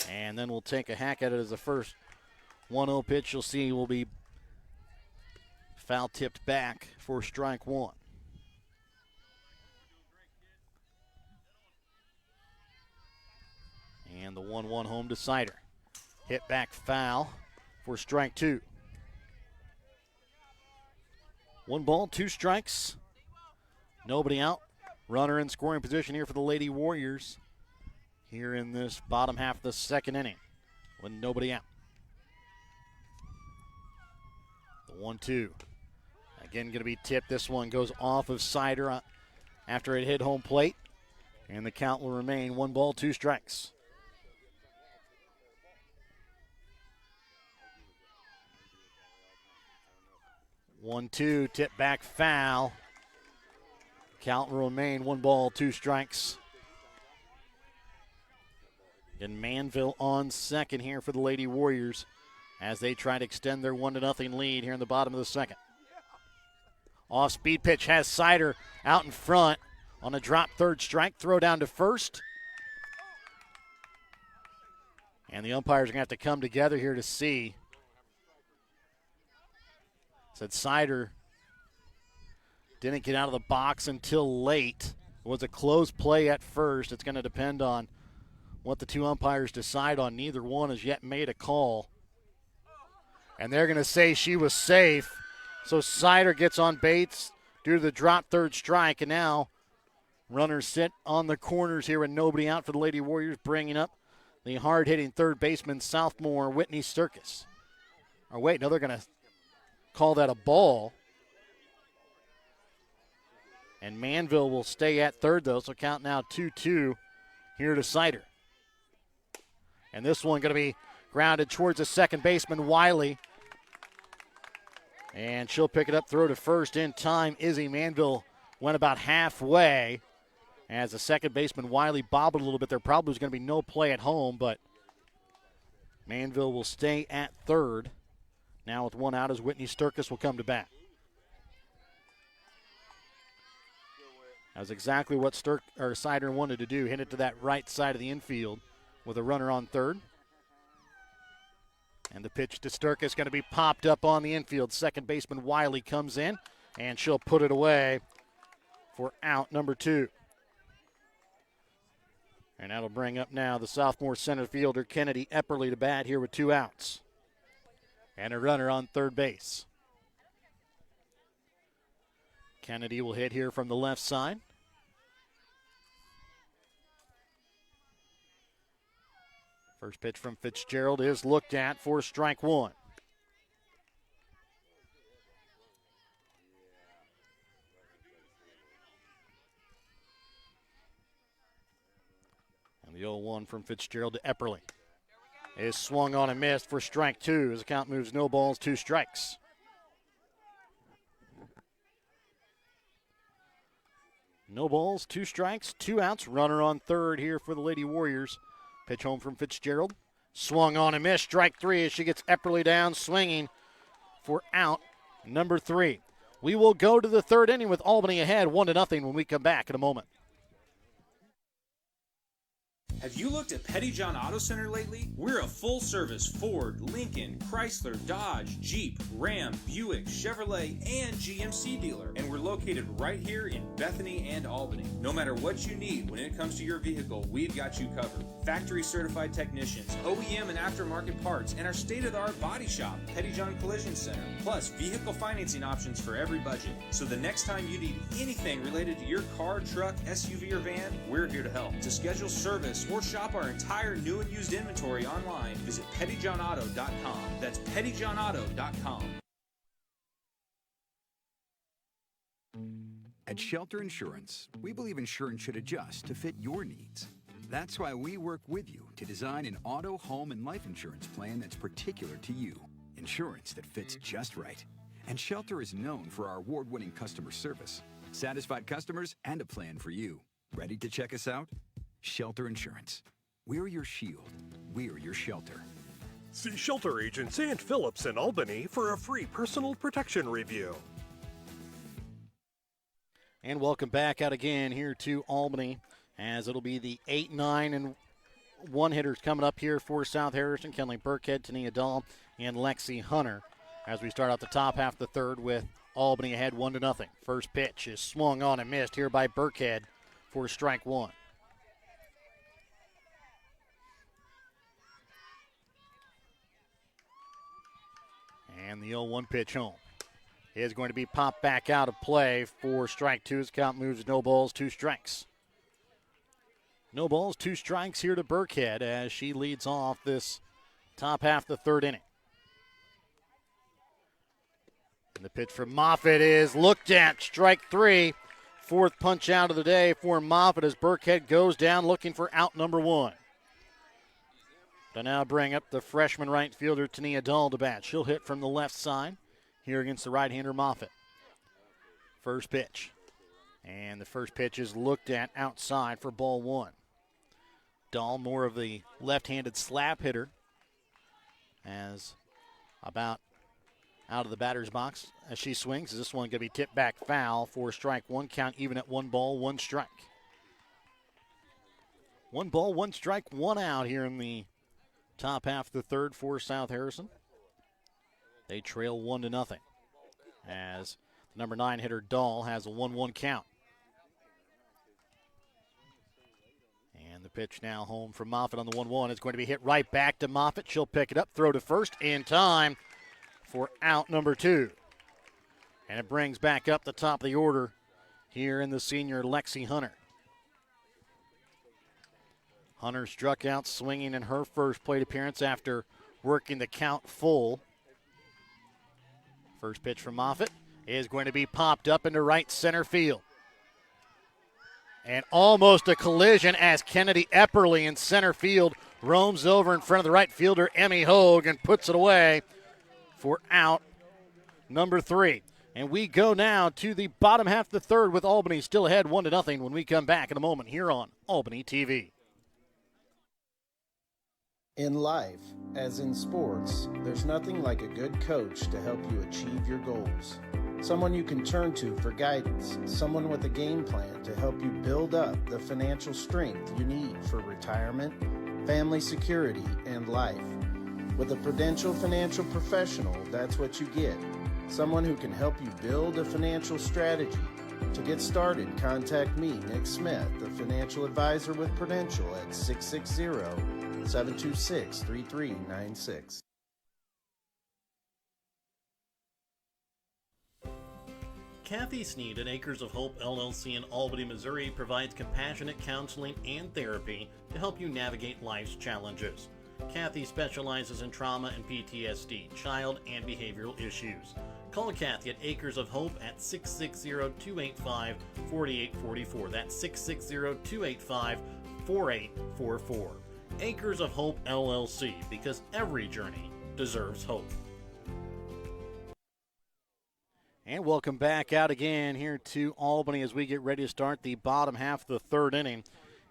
And then we'll take a hack at it as the first 1-0 pitch you'll see will be foul tipped back for strike 1. And the 1-1 home to Sider. Hit back foul for strike 2. 1 ball, 2 strikes. Nobody out. Runner in scoring position here for the Lady Warriors here in this bottom half of the second inning with nobody out. The 1-2. Again, going to be tipped. This one goes off of Sider after it hit home plate. And the count will remain 1 ball, 2 strikes. One-two, tip back foul. Count will remain 1 ball, 2 strikes. And Manville on second here for the Lady Warriors as they try to extend their 1-0 lead here in the bottom of the second. Off-speed pitch has Sider out in front on a drop third strike. Throw down to first. And the umpires are going to have to come together here to see. Said Sider didn't get out of the box until late. It was a close play at first. It's going to depend on what the two umpires decide on. Neither one has yet made a call. And they're going to say she was safe. So Sider gets on base due to the drop third strike. And now runners sit on the corners here with nobody out for the Lady Warriors, bringing up the hard-hitting third baseman, sophomore Whitney Sturkis. Or wait, no, they're going to call that a ball. And Manville will stay at third, though, so count now 2-2 here to Sider. And this one going to be grounded towards the second baseman, Wiley. And she'll pick it up, throw to first in time. Izzy Manville went about halfway as the second baseman, Wiley, bobbled a little bit. There probably was going to be no play at home, but Manville will stay at third. Now with 1 out as Whitney Sturkis will come to bat. That's exactly what Sider wanted to do, hit it to that right side of the infield with a runner on third. And the pitch to Sturkis going to be popped up on the infield. Second baseman Wiley comes in, and she'll put it away for out number 2. And that'll bring up now the sophomore center fielder Kennedy Epperly to bat here with 2 outs. And a runner on third base. Kennedy will hit here from the left side. First pitch from Fitzgerald is looked at for strike 1. And the 0-1 from Fitzgerald to Epperly is swung on and missed for strike 2 as the count moves no balls, 2 strikes. No balls, 2 strikes, 2 outs. Runner on third here for the Lady Warriors. Pitch home from Fitzgerald. Swung on and missed. Strike 3 as she gets Epperly down, swinging for out number 3. We will go to the third inning with Albany ahead 1-0 when we come back in a moment. Have you looked at Pettyjohn Auto Center lately? We're a full-service Ford, Lincoln, Chrysler, Dodge, Jeep, Ram, Buick, Chevrolet, and GMC dealer. And we're located right here in Bethany and Albany. No matter what you need when it comes to your vehicle, we've got you covered. Factory-certified technicians, OEM and aftermarket parts, and our state-of-the-art body shop, Pettyjohn Collision Center. Plus, vehicle financing options for every budget. So the next time you need anything related to your car, truck, SUV, or van, we're here to help. To schedule service or shop our entire new and used inventory online, visit pettyjohnauto.com. That's pettyjohnauto.com. At Shelter Insurance, we believe insurance should adjust to fit your needs. That's why we work with you to design an auto, home, and life insurance plan that's particular to you. Insurance that fits just right. And Shelter is known for our award-winning customer service, satisfied customers, and a plan for you. Ready to check us out? Shelter Insurance. We're your shield. We're your shelter. See Shelter Agent St. Phillips in Albany for a free personal protection review. And welcome back out again here to Albany, as it'll be the 8, 9, and 1 hitters coming up here for South Harrison. Kenley Burkhead, Tania Dahl, and Lexi Hunter, as we start out the top half of the third with Albany ahead 1-0. First pitch is swung on and missed here by Burkhead for strike 1. And the 0-1 pitch home is going to be popped back out of play for strike 2 as count moves no balls, 2 strikes. No balls, 2 strikes here to Burkhead as she leads off this top half of the third inning. And the pitch from Moffitt is looked at. Strike 3. Fourth punch out of the day for Moffitt as Burkhead goes down looking for out number 1. To now bring up the freshman right fielder, Tania Dahl, to bat. She'll hit from the left side here against the right-hander Moffitt. First pitch. And the first pitch is looked at outside for ball 1. Dahl, more of the left-handed slap hitter, as about out of the batter's box as she swings. Is this one going to be tipped back foul for strike 1, count even at 1 ball, 1 strike. 1 ball, 1 strike, 1 out here in the top half of the third for South Harrison. They trail 1-0 as the number 9 hitter Dahl has a 1-1 count. And the pitch now home from Moffitt on the 1-1. It's going to be hit right back to Moffitt. She'll pick it up, throw to first in time for out number 2. And it brings back up the top of the order here in the senior Lexi Hunter. Hunter struck out swinging in her first plate appearance after working the count full. First pitch from Moffitt is going to be popped up into right center field. And almost a collision as Kennedy Epperly in center field roams over in front of the right fielder, Emmy Hogue, and puts it away for out number 3. And we go now to the bottom half of the third with Albany still ahead 1-0 when we come back in a moment here on Albany TV. In life, as in sports, there's nothing like a good coach to help you achieve your goals. Someone you can turn to for guidance, someone with a game plan to help you build up the financial strength you need for retirement, family security, and life. With a Prudential financial professional, that's what you get. Someone who can help you build a financial strategy. To get started, contact me, Nick Smith, the financial advisor with Prudential at 660-726-3396. Kathy Sneed at Acres of Hope LLC in Albany, Missouri provides compassionate counseling and therapy to help you navigate life's challenges. Kathy specializes in trauma and PTSD, child and behavioral issues. Call Kathy at Acres of Hope at 660-285-4844. That's 660-285-4844. Acres of Hope LLC, because every journey deserves hope. And welcome back out again here to Albany as we get ready to start the bottom half of the third inning.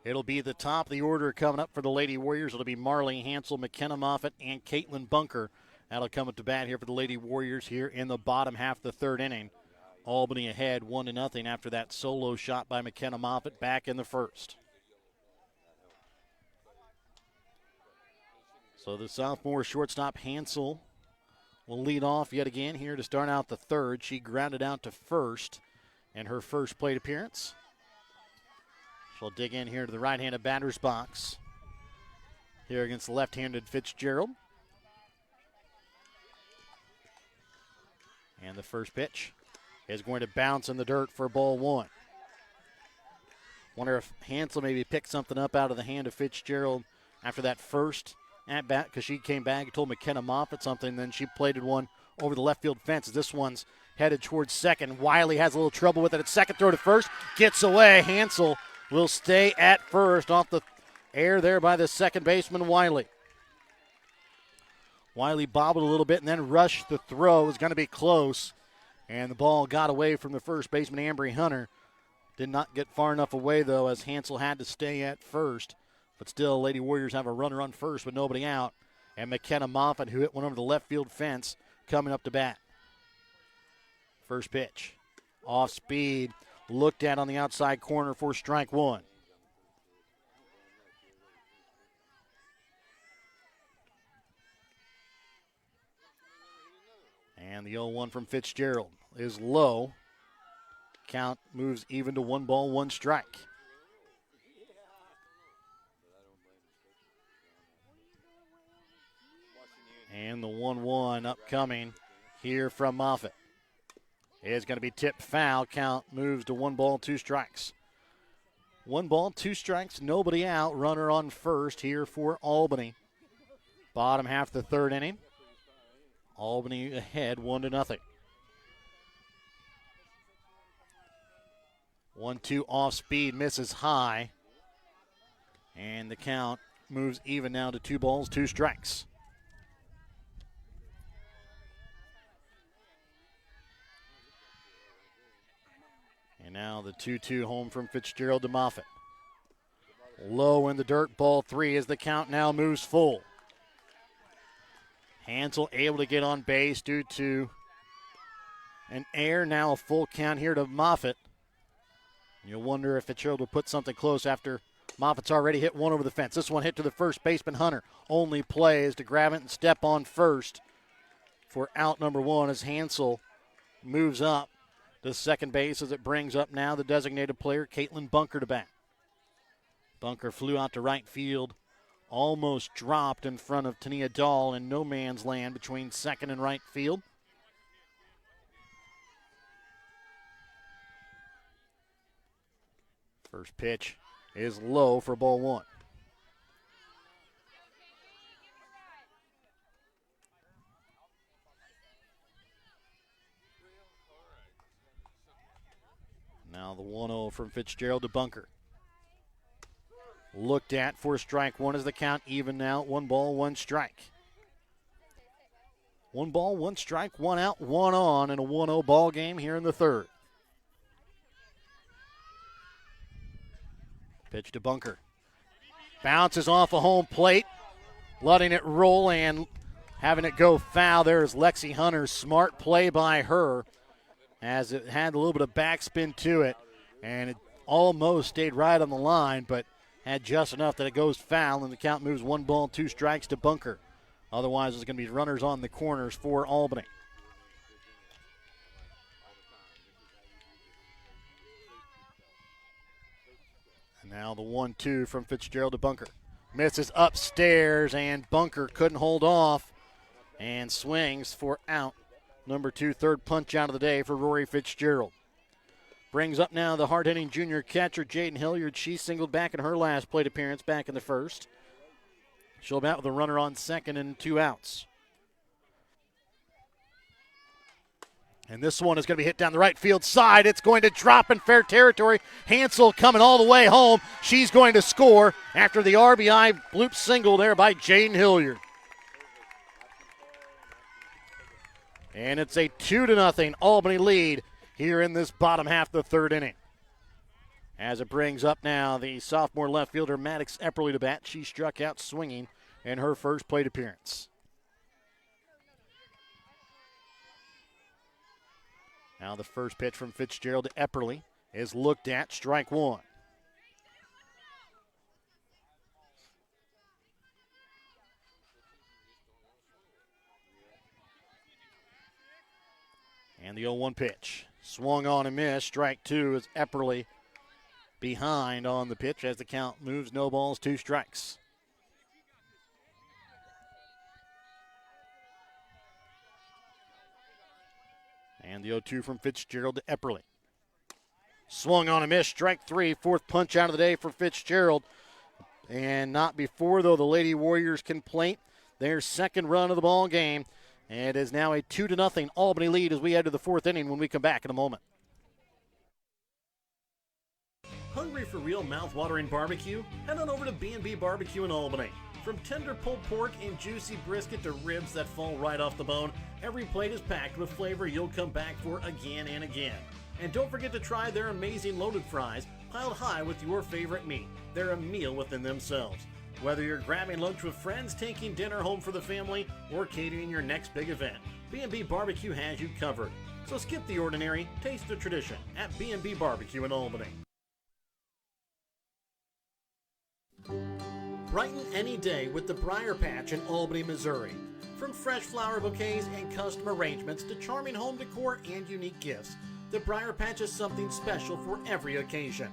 It'll be the top of the order coming up for the Lady Warriors. It'll be Marley Hansel, McKenna Moffitt, and Caitlin Bunker. That'll come up to bat here for the Lady Warriors here in the bottom half of the third inning. Albany ahead 1-0 after that solo shot by McKenna Moffitt back in the first. So the sophomore shortstop Hansel will lead off yet again here to start out the third. She grounded out to first in her first plate appearance. She'll dig in here to the right-handed batter's box here against the left-handed Fitzgerald. And the first pitch is going to bounce in the dirt for ball 1. Wonder if Hansel maybe picked something up out of the hand of Fitzgerald after that first at bat, because she came back and told McKenna Moffitt something, then she plated one over the left field fence. This one's headed towards second. Wiley has a little trouble with it at second, throw to first, gets away. Hansel will stay at first off the air there by the second baseman, Wiley. Wiley bobbled a little bit and then rushed the throw. It was going to be close, and the ball got away from the first baseman, Ambry Hunter. Did not get far enough away, though, as Hansel had to stay at first. But still, Lady Warriors have a runner on first with nobody out. And McKenna Moffitt, who hit one over the left field fence, coming up to bat. First pitch. Off speed. Looked at on the outside corner for strike 1. And the 0-1 from Fitzgerald is low. Count moves even to 1 ball, 1 strike. And the 1-1 upcoming here from Moffitt is going to be tipped foul. Count moves to 1 ball, 2 strikes. 1 ball, 2 strikes, nobody out. Runner on first here for Albany. Bottom half of the third inning. Albany ahead 1-0. 1-2 off speed, misses high. And the count moves even now to 2 balls, 2 strikes. And now the 2-2 home from Fitzgerald to Moffitt. Low in the dirt, ball 3 as the count now moves full. Hansel able to get on base due to an error. Now a full count here to Moffitt. You'll wonder if Fitzgerald will put something close after Moffitt's already hit one over the fence. This one hit to the first baseman, Hunter. Only play is to grab it and step on first for out number 1 as Hansel moves up to second base as it brings up now the designated player, Caitlin Bunker, to bat. Bunker flew out to right field, almost dropped in front of Tania Dahl in no man's land between second and right field. First pitch is low for ball 1. Now the 1-0 from Fitzgerald to Bunker. Looked at for strike 1 as the count even now. 1 ball, 1 strike. 1 ball, 1 strike, 1 out, 1 on in a 1-0 ball game here in the 3rd. Pitch to Bunker. Bounces off a home plate, letting it roll and having it go foul. There's Lexi Hunter. Smart play by her as it had a little bit of backspin to it, and it almost stayed right on the line, but had just enough that it goes foul, and the count moves 1 ball, 2 strikes to Bunker. Otherwise, there's going to be runners on the corners for Albany. And now the 1-2 from Fitzgerald to Bunker. Misses upstairs, and Bunker couldn't hold off and swings for out. Number 2, 3rd punch out of the day for Rory Fitzgerald. Brings up now the hard-hitting junior catcher, Jaden Hilliard. She singled back in her last plate appearance back in the 1st. She'll bat with a runner on second and 2 outs. And this one is going to be hit down the right field side. It's going to drop in fair territory. Hansel coming all the way home. She's going to score after the RBI bloop single there by Jaden Hilliard. And it's a 2-0 Albany lead here in this bottom half of the 3rd inning. As it brings up now the sophomore left fielder, Maddox Epperly, to bat. She struck out swinging in her first plate appearance. Now the first pitch from Fitzgerald to Epperly is looked at, strike 1. And the 0-1 pitch. Swung on and missed. Strike 2 as Epperly behind on the pitch as the count moves 0 balls, 2 strikes. And the 0-2 from Fitzgerald to Epperly. Swung on and missed. Strike 3. 4th punch out of the day for Fitzgerald. And not before, though, the Lady Warriors can plate their 2nd run of the ball game. And it is now a 2-0 Albany lead as we head to the 4th inning when we come back in a moment. Hungry for real mouth-watering barbecue? Head on over to B&B Barbecue in Albany. From tender pulled pork and juicy brisket to ribs that fall right off the bone, every plate is packed with flavor you'll come back for again and again. And don't forget to try their amazing loaded fries, piled high with your favorite meat. They're a meal within themselves. Whether you're grabbing lunch with friends, taking dinner home for the family, or catering your next big event, B&B Barbecue has you covered. So skip the ordinary, taste the tradition at B&B Barbecue in Albany. Brighten any day with the Briar Patch in Albany, Missouri. From fresh flower bouquets and custom arrangements to charming home decor and unique gifts, the Briar Patch is something special for every occasion.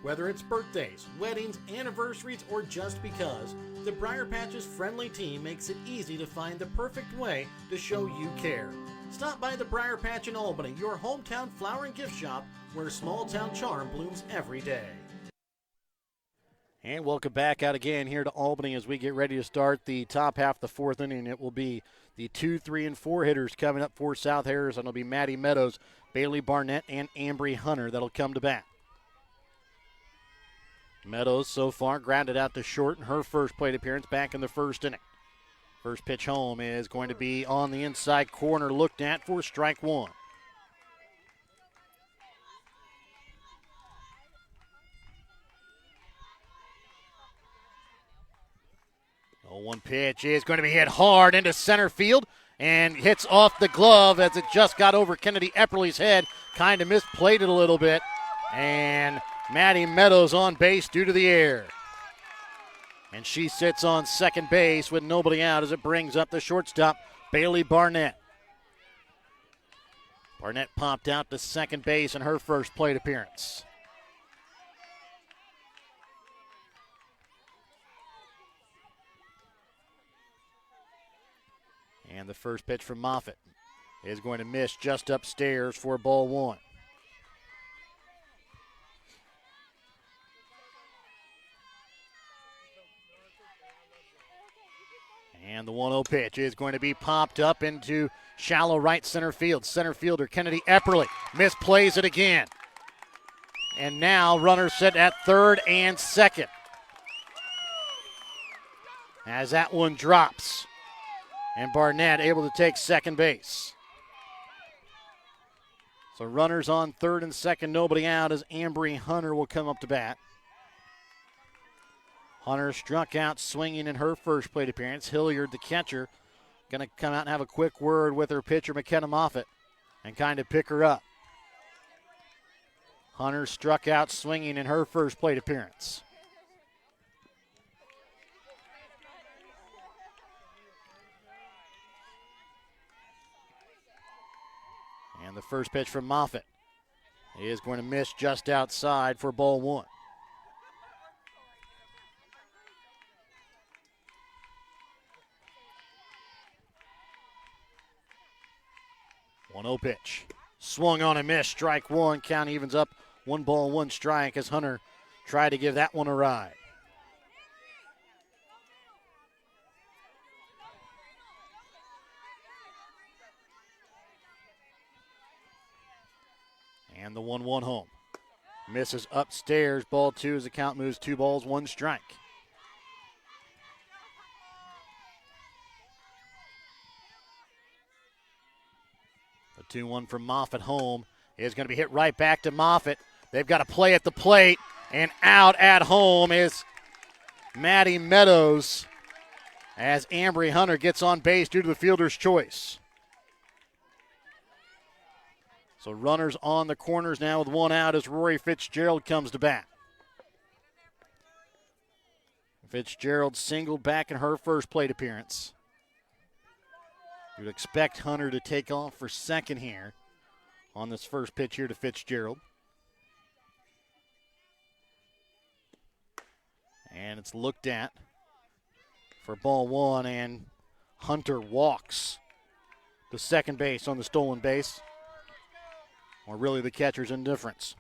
Whether it's birthdays, weddings, anniversaries, or just because, the Briar Patch's friendly team makes it easy to find the perfect way to show you care. Stop by the Briar Patch in Albany, your hometown flower and gift shop, where small town charm blooms every day. And welcome back out again here to Albany as we get ready to start the top half of the 4th inning. It will be the 2, 3, and 4 hitters coming up for South Harrison. It'll be Maddie Meadows, Bailey Barnett, and Ambry Hunter that'll come to bat. Meadows so far grounded out to short in her first plate appearance back in the first inning. First pitch home is going to be on the inside corner, looked at for strike one. Oh, one pitch is going to be hit hard into center field and hits off the glove as it just got over Kennedy Epperly's head. Kind of misplayed it a little bit. And Maddie Meadows on base due to the air. And she sits on second base with nobody out as it brings up the shortstop, Bailey Barnett. Barnett popped out to second base in her first plate appearance. And the first pitch from Moffitt is going to miss just upstairs for ball one. And the 1-0 pitch is going to be popped up into shallow right center field. Center fielder Kennedy Epperly misplays it again. And now runners set at third and second. As that one drops. And Barnett able to take second base. So runners on third and second, nobody out as Ambry Hunter will come up to bat. Hunter struck out swinging in her first plate appearance. Hilliard, the catcher, going to come out and have a quick word with her pitcher, McKenna Moffitt, and kind of pick her up. Hunter struck out swinging in her first plate appearance. And the first pitch from Moffitt is going to miss just outside for ball one. One-0 pitch. Swung on and missed. Strike one. Count evens up 1 strike as Hunter tried to give that one a ride. And the 1-1 home. Misses upstairs. Ball two as the count moves 2 strike. The 2-1 from Moffitt home is going to be hit right back to Moffitt. They've got to play at the plate, and out at home is Maddie Meadows as Ambry Hunter gets on base due to the fielder's choice. So runners on the corners now with one out as Rory Fitzgerald comes to bat. Fitzgerald singled back in her first plate appearance. You'd expect Hunter to take off for second here on this first pitch here to Fitzgerald. And it's looked at for ball one, and Hunter walks to second base on the stolen base. Or really the catcher's indifference.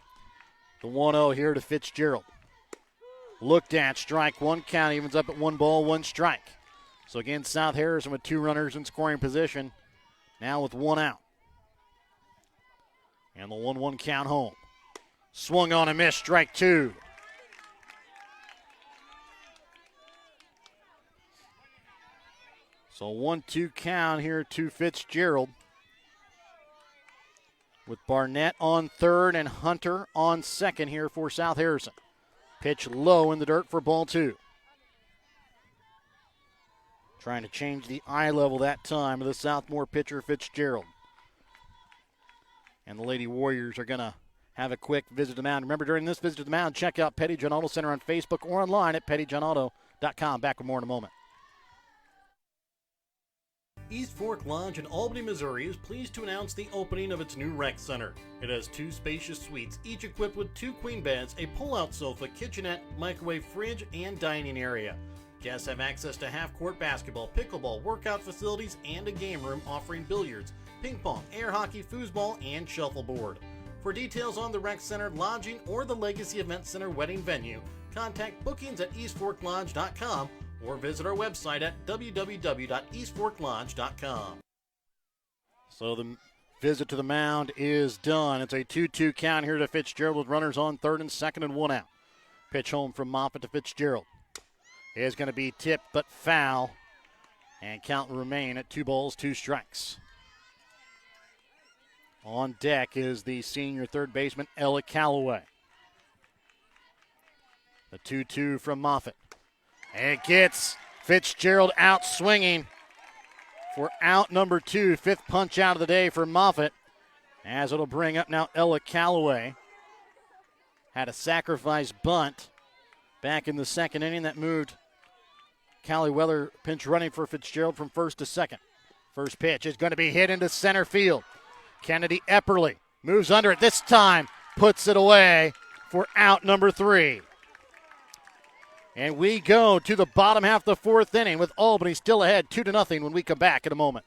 The 1-0 here to Fitzgerald. Looked at, strike one, count evens up at 1 strike. So again, South Harrison with 2 runners in scoring position, now with 1 out. And the 1-1 count home. Swung on and missed, strike two. So 1-2 count here to Fitzgerald, with Barnett on third and Hunter on second here for South Harrison. Pitch low in the dirt for ball two. Trying to change the eye level that time of the Southmore pitcher Fitzgerald. And the Lady Warriors are going to have a quick visit to the mound. Remember, during this visit to the mound, check out Petty John Auto Center on Facebook or online at pettyjohnauto.com. Back with more in a moment. East Fork Lodge in Albany, Missouri is pleased to announce the opening of its new rec center. It has 2 spacious suites, each equipped with 2 queen beds, a pull-out sofa, kitchenette, microwave fridge, and dining area. Guests have access to half-court basketball, pickleball, workout facilities, and a game room offering billiards, ping pong, air hockey, foosball, and shuffleboard. For details on the rec center, lodging, or the Legacy Event Center wedding venue, contact bookings at eastforklodge.com or visit our website at www.eastforklodge.com. So the visit to the mound is done. It's a 2-2 count here to Fitzgerald with runners on third and second and 1 out. Pitch home from Moffitt to Fitzgerald. It is going to be tipped but foul. And count will remain at 2 balls, 2 strikes. On deck is the senior third baseman, Ella Calloway. The 2-2 from Moffitt. And it gets Fitzgerald out swinging for out number 2. 5th punch out of the day for Moffitt. As it'll bring up now Ella Calloway. Had a sacrifice bunt back in the second inning that moved Callie Weller pinch running for Fitzgerald from first to second. First pitch is going to be hit into center field. Kennedy Epperly moves under it this time, puts it away for out number 3. And we go to the bottom half of the 4th inning with Albany still ahead 2-0 when we come back in a moment.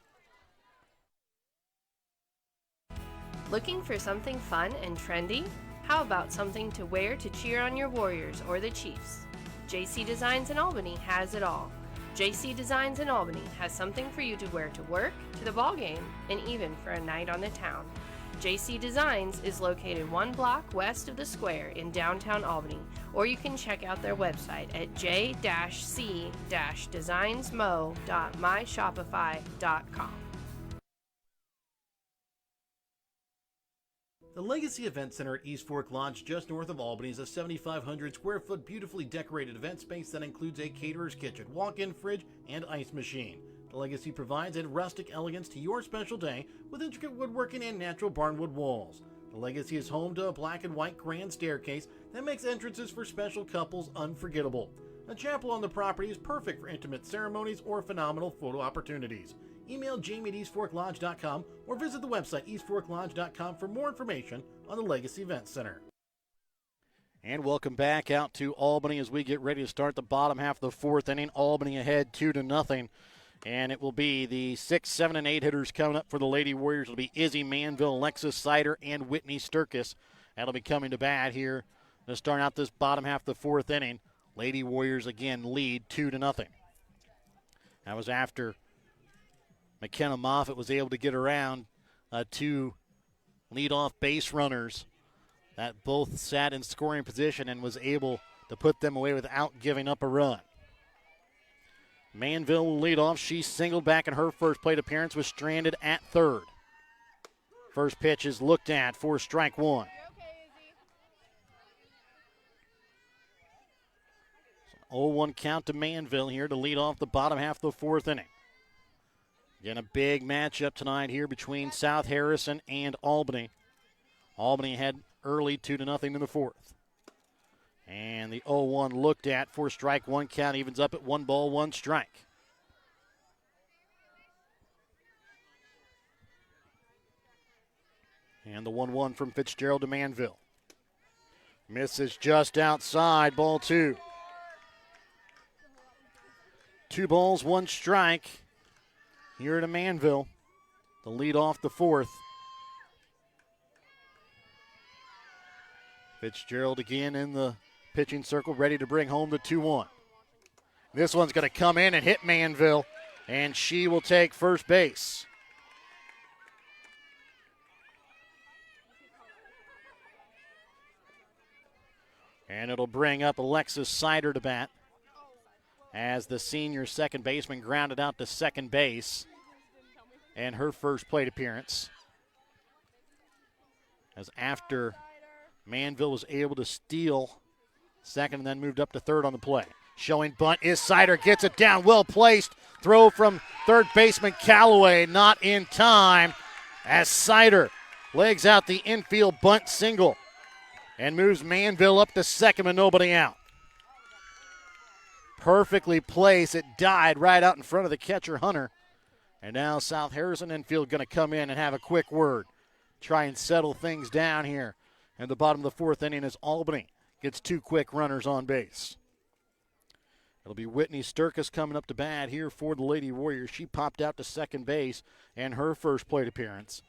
Looking for something fun and trendy? How about something to wear to cheer on your Warriors or the Chiefs? JC Designs in Albany has it all. JC Designs in Albany has something for you to wear to work, to the ball game, and even for a night on the town. JC Designs is located 1 block west of the square in downtown Albany, or you can check out their website at j-c-designsmo.myshopify.com. The Legacy Event Center at East Fork Lodge, just north of Albany, is a 7,500 square foot beautifully decorated event space that includes a caterer's kitchen, walk-in fridge, and ice machine. The Legacy provides a rustic elegance to your special day with intricate woodworking and natural barnwood walls. The Legacy is home to a black and white grand staircase that makes entrances for special couples unforgettable. A chapel on the property is perfect for intimate ceremonies or phenomenal photo opportunities. Email Jamie at eastforklodge.com or visit the website eastforklodge.com for more information on the Legacy Event Center. And welcome back out to Albany as we get ready to start the bottom half of the 4th inning. Albany ahead 2-0. And it will be the 6, 7, and 8 hitters coming up for the Lady Warriors. It'll be Izzy Manville, Alexis Sider, and Whitney Sturkis. That'll be coming to bat here to start out this bottom half of the 4th inning. Lady Warriors again lead 2-0. That was after McKenna Moffitt was able to get around 2 leadoff base runners that both sat in scoring position and was able to put them away without giving up a run. Manville will lead off. She singled back in her first plate appearance, was stranded at third. First pitch is looked at for strike 1. So 0-1 count to Manville here to lead off the bottom half of the 4th inning. Again, a big matchup tonight here between South Harrison and Albany. Albany had early 2-0 in the 4th. And the 0-1 looked at for strike 1 count evens up at 1 ball, 1 strike. And the 1-1 from Fitzgerald to Manville. Misses just outside, ball 2. 2 balls, 1 strike here to Manville. The lead off the 4th. Fitzgerald again in the pitching circle, ready to bring home the 2-1. This one's going to come in and hit Manville, and she will take first base. And it'll bring up Alexis Sider to bat as the senior second baseman grounded out to second base and her first plate appearance. As after Manville was able to steal second and then moved up to third on the play. Showing bunt is Sider, gets it down, well placed. Throw from third baseman Calloway, not in time as Sider legs out the infield bunt single and moves Manville up to second with nobody out. Perfectly placed. It died right out in front of the catcher, Hunter. And now South Harrison infield going to come in and have a quick word. Try and settle things down here. And the bottom of the 4th inning is Albany gets 2 quick runners on base. It'll be Whitney Sturkis coming up to bat here for the Lady Warriors. She popped out to second base and her first plate appearance.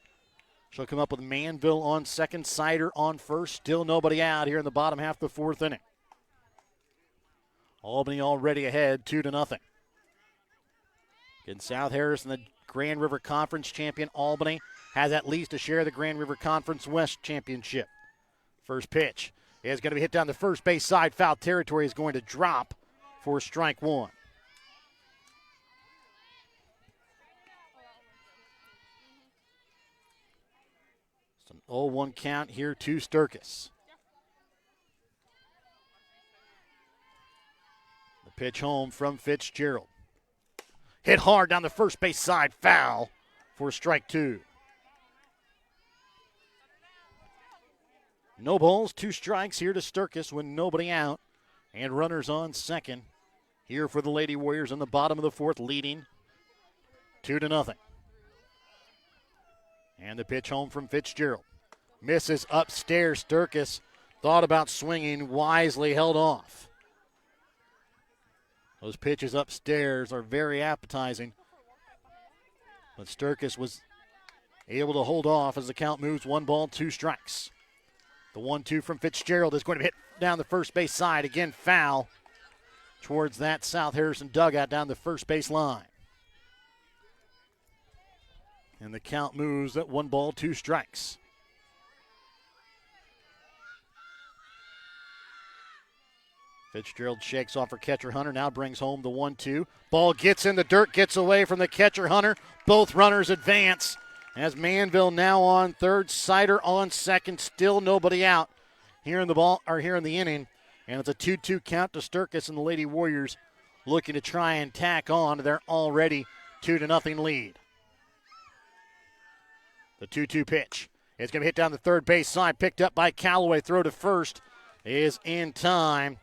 She'll come up with Manville on second, Sider on first. Still nobody out here in the bottom half of the 4th inning. Albany already ahead 2-0. Again, South Harrison, the Grand River Conference champion. Albany has at least a share of the Grand River Conference West championship. First pitch is going to be hit down the first base side. Foul territory, is going to drop for strike one. It's an 0-1 count here to Sturkis. The pitch home from Fitzgerald. Hit hard down the first base side. Foul for strike two. No balls, 2 strikes here to Sturkis with nobody out. And runners on second here for the Lady Warriors in the bottom of the fourth, leading 2-0. And the pitch home from Fitzgerald. Misses upstairs. Sturkis thought about swinging, wisely held off. Those pitches upstairs are very appetizing. But Sturkis was able to hold off as the count moves 1 ball, 2 strikes. The 1-2 from Fitzgerald is going to hit down the first base side. Again, foul towards that South Harrison dugout down the first base line. And the count moves at 1 ball, 2 strikes. Fitzgerald shakes off her catcher Hunter, now brings home the 1-2. Ball gets in the dirt, gets away from the catcher Hunter. Both runners advance. As Manville now on third, Sider on second, still nobody out here in the inning. And it's a 2-2 count to Sturkis and the Lady Warriors looking to try and tack on to their already 2-0 lead. The 2-2 pitch. It's going to hit down the third base side, picked up by Callaway. Throw to first is in time.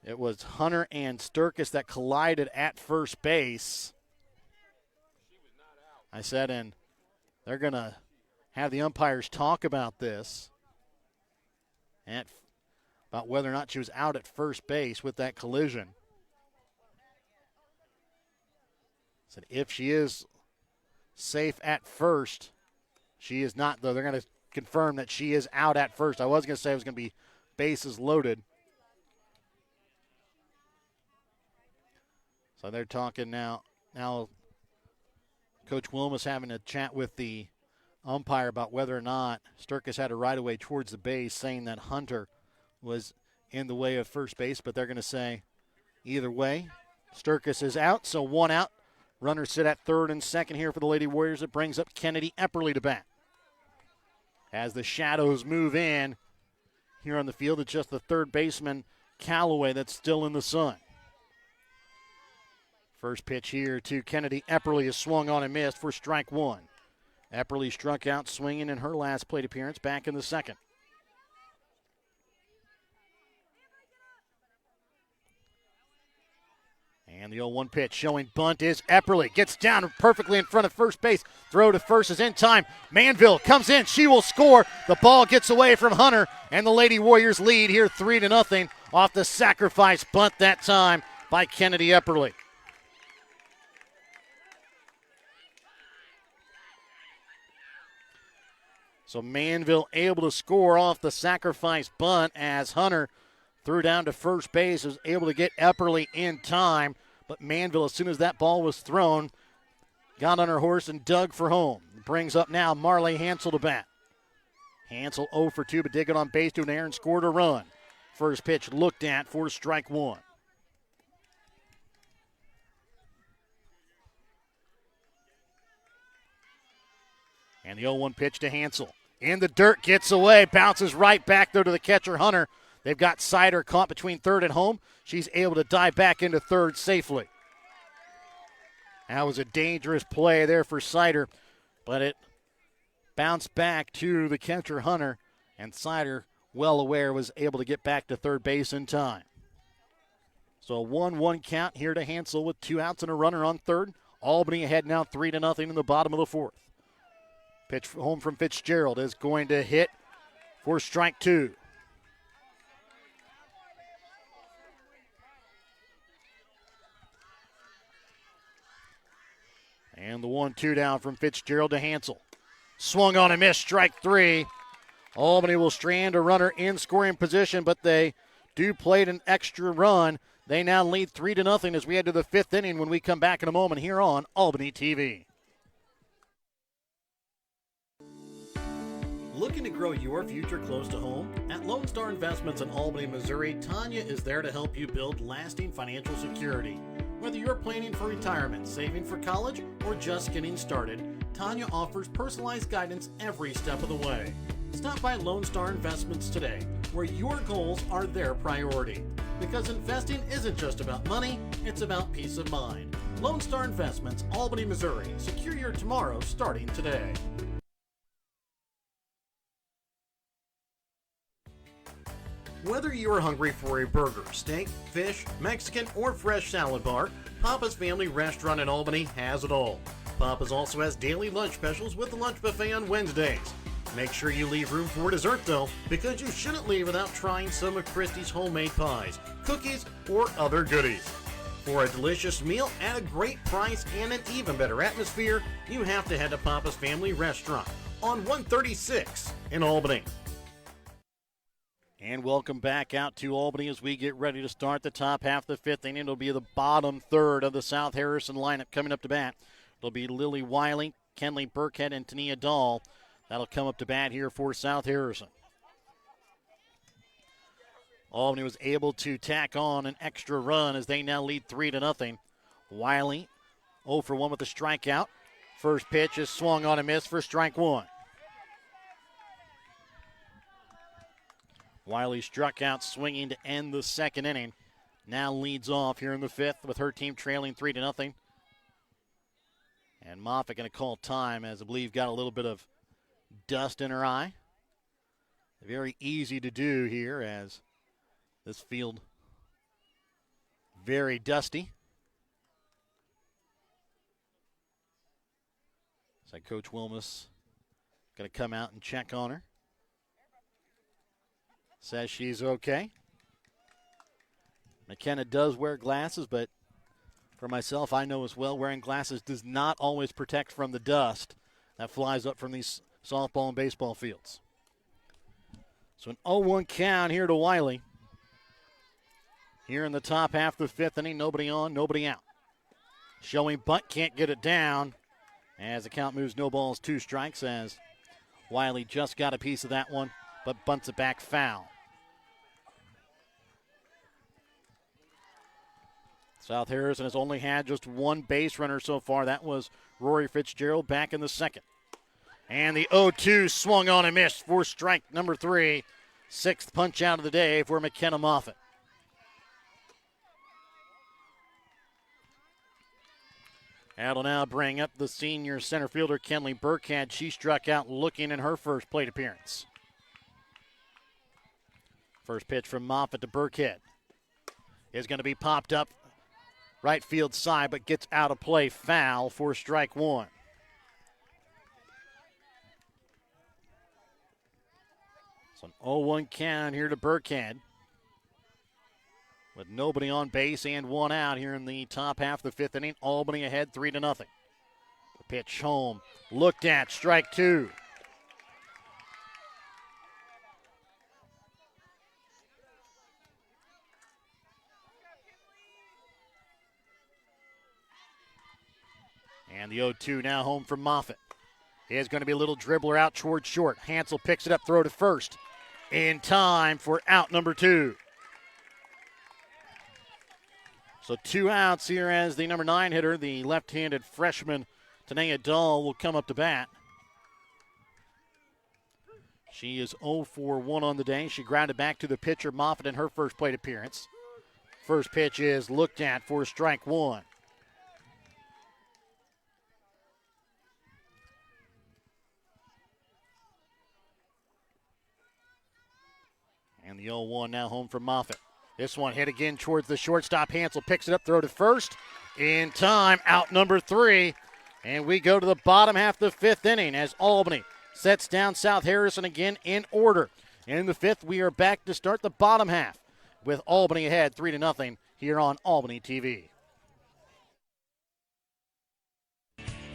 It was Hunter and Sturkis that collided at first base. I said, and they're going to have the umpires talk about this, and about whether or not she was out at first base with that collision. I said, if she is safe at first, she is not, though. They're going to confirm that she is out at first. I was going to say it was going to be bases loaded. So they're talking now. Now, Coach Wilma's having a chat with the umpire about whether or not Sturkis had a right-of-way towards the base, saying that Hunter was in the way of first base, but they're going to say either way. Sturkis is out, so 1 out. Runners sit at third and second here for the Lady Warriors. It brings up Kennedy Epperly to bat. As the shadows move in here on the field, it's just the third baseman, Callaway, that's still in the sun. First pitch here to Kennedy Epperly is swung on and missed for strike one. Epperly struck out swinging in her last plate appearance back in the second. And the 0-1 pitch showing bunt is Epperly. Gets down perfectly in front of first base. Throw to first is in time. Manville comes in. She will score. The ball gets away from Hunter. And the Lady Warriors lead here 3-0 off the sacrifice bunt that time by Kennedy Epperly. So Manville able to score off the sacrifice bunt as Hunter threw down to first base, was able to get Epperly in time. But Manville, as soon as that ball was thrown, got on her horse and dug for home. Brings up now Marley Hansel to bat. Hansel 0 for 2, but did get on base to an error and scored a run. First pitch looked at for strike one. And the 0-1 pitch to Hansel. In the dirt, gets away, bounces right back there to the catcher, Hunter. They've got Sider caught between third and home. She's able to dive back into third safely. That was a dangerous play there for Sider, but it bounced back to the catcher, Hunter, and Sider, well aware, was able to get back to third base in time. So a 1-1 count here to Hansel with 2 outs and a runner on third. Albany ahead now 3-0 in the bottom of the fourth. Pitch home from Fitzgerald is going to hit for strike two. And the 1-2 down from Fitzgerald to Hansel. Swung on and missed, strike three. Albany will strand a runner in scoring position, but they do play an extra run. They now lead 3-0 as we head to the fifth inning when we come back in a moment here on Albany TV. Looking to grow your future close to home? At Lone Star Investments in Albany, Missouri, Tanya is there to help you build lasting financial security. Whether you're planning for retirement, saving for college, or just getting started, Tanya offers personalized guidance every step of the way. Stop by Lone Star Investments today, where your goals are their priority. Because investing isn't just about money, it's about peace of mind. Lone Star Investments, Albany, Missouri. Secure your tomorrow starting today. Whether you are hungry for a burger, steak, fish, Mexican, or fresh salad bar, Papa's Family Restaurant in Albany has it all. Papa's also has daily lunch specials with the lunch buffet on Wednesdays. Make sure you leave room for dessert though, because you shouldn't leave without trying some of Christie's homemade pies, cookies, or other goodies. For a delicious meal at a great price and an even better atmosphere, you have to head to Papa's Family Restaurant on 136 in Albany. And welcome back out to Albany as we get ready to start the top half of the fifth inning. It'll be the bottom third of the South Harrison lineup coming up to bat. It'll be Lily Wiley, Kenley Burkhead, and Tania Dahl. That'll come up to bat here for South Harrison. Albany was able to tack on an extra run as they now lead 3-0. Wiley 0 for 1 with a strikeout. First pitch is swung on and missed for strike one. Wiley struck out swinging to end the second inning. Now leads off here in the fifth with her team trailing 3-0. And Moffitt going to call time as I believe got a little bit of dust in her eye. Very easy to do here as this field very dusty. So Coach Wilmus going to come out and check on her. Says she's okay. McKenna does wear glasses, but for myself, I know as well, wearing glasses does not always protect from the dust that flies up from these softball and baseball fields. So an 0-1 count here to Wiley. Here in the top half of the fifth inning, nobody on, nobody out. Showing bunt, can't get it down as the count moves no balls, 2 strikes as Wiley just got a piece of that one, but bunts it back foul. South Harrison has only had just one base runner so far. That was Rory Fitzgerald back in the second. And the 0-2 swung on and missed for strike number 3. 6th punch out of the day for McKenna Moffitt. That'll now bring up the senior center fielder, Kenley Burkhead. She struck out looking in her first plate appearance. First pitch from Moffitt to Burkhead is going to be popped up right field side, but gets out of play, foul for strike one. So an 0-1 count here to Burkhead with nobody on base and one out here in the top half of the fifth inning. Albany ahead 3-0. The pitch home, looked at, strike two. And the 0-2 now home from Moffitt. Is going to be a little dribbler out towards short. Hansel picks it up, throw to first. In time for out number 2. So 2 outs here as the number 9 hitter, the left-handed freshman, Tania Dahl, will come up to bat. She is 0 for 1 on the day. She grounded back to the pitcher, Moffitt, in her first plate appearance. First pitch is looked at for strike one. And the 0-1 now home from Moffitt. This one hit again towards the shortstop. Hansel picks it up, throw to first. In time, out number 3. And we go to the bottom half of the fifth inning as Albany sets down South Harrison again in order. In the fifth, we are back to start the bottom half with Albany ahead 3-0 here on Albany TV.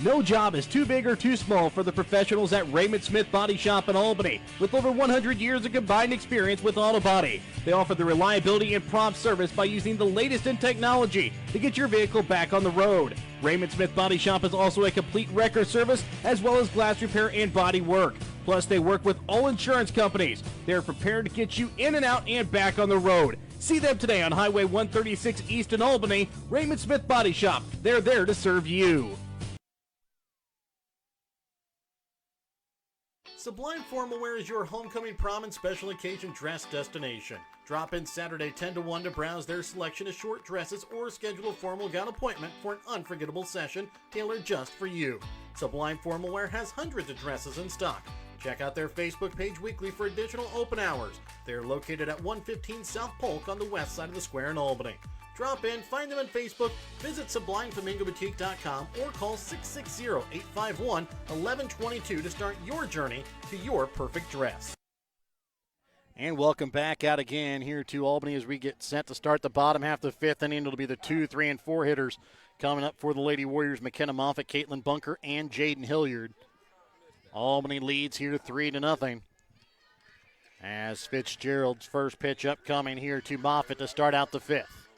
No job is too big or too small for the professionals at Raymond Smith Body Shop in Albany. With over 100 years of combined experience with auto body, they offer the reliability and prompt service by using the latest in technology to get your vehicle back on the road. Raymond Smith Body Shop is also a complete wrecker service as well as glass repair and body work. Plus, they work with all insurance companies. They're prepared to get you in and out and back on the road. See them today on Highway 136 East in Albany. Raymond Smith Body Shop. They're there to serve you. Sublime Formal Wear is your homecoming, prom, and special occasion dress destination. Drop in Saturday 10 to 1 to browse their selection of short dresses or schedule a formal gown appointment for an unforgettable session tailored just for you. Sublime Formal Wear has hundreds of dresses in stock. Check out their Facebook page weekly for additional open hours. They're located at 115 South Polk on the west side of the square in Albany. Drop in, find them on Facebook, visit SublimeFlamingoBoutique.com, or call 660-851-1122 to start your journey to your perfect dress. And welcome back out again here to Albany as we get set to start the bottom half of the fifth inning. It'll be the 2, 3, and 4 hitters coming up for the Lady Warriors: McKenna Moffitt, Caitlin Bunker, and Jaden Hilliard. Albany leads here 3-0 as Fitzgerald's first pitch upcoming here to Moffitt to start out the fifth.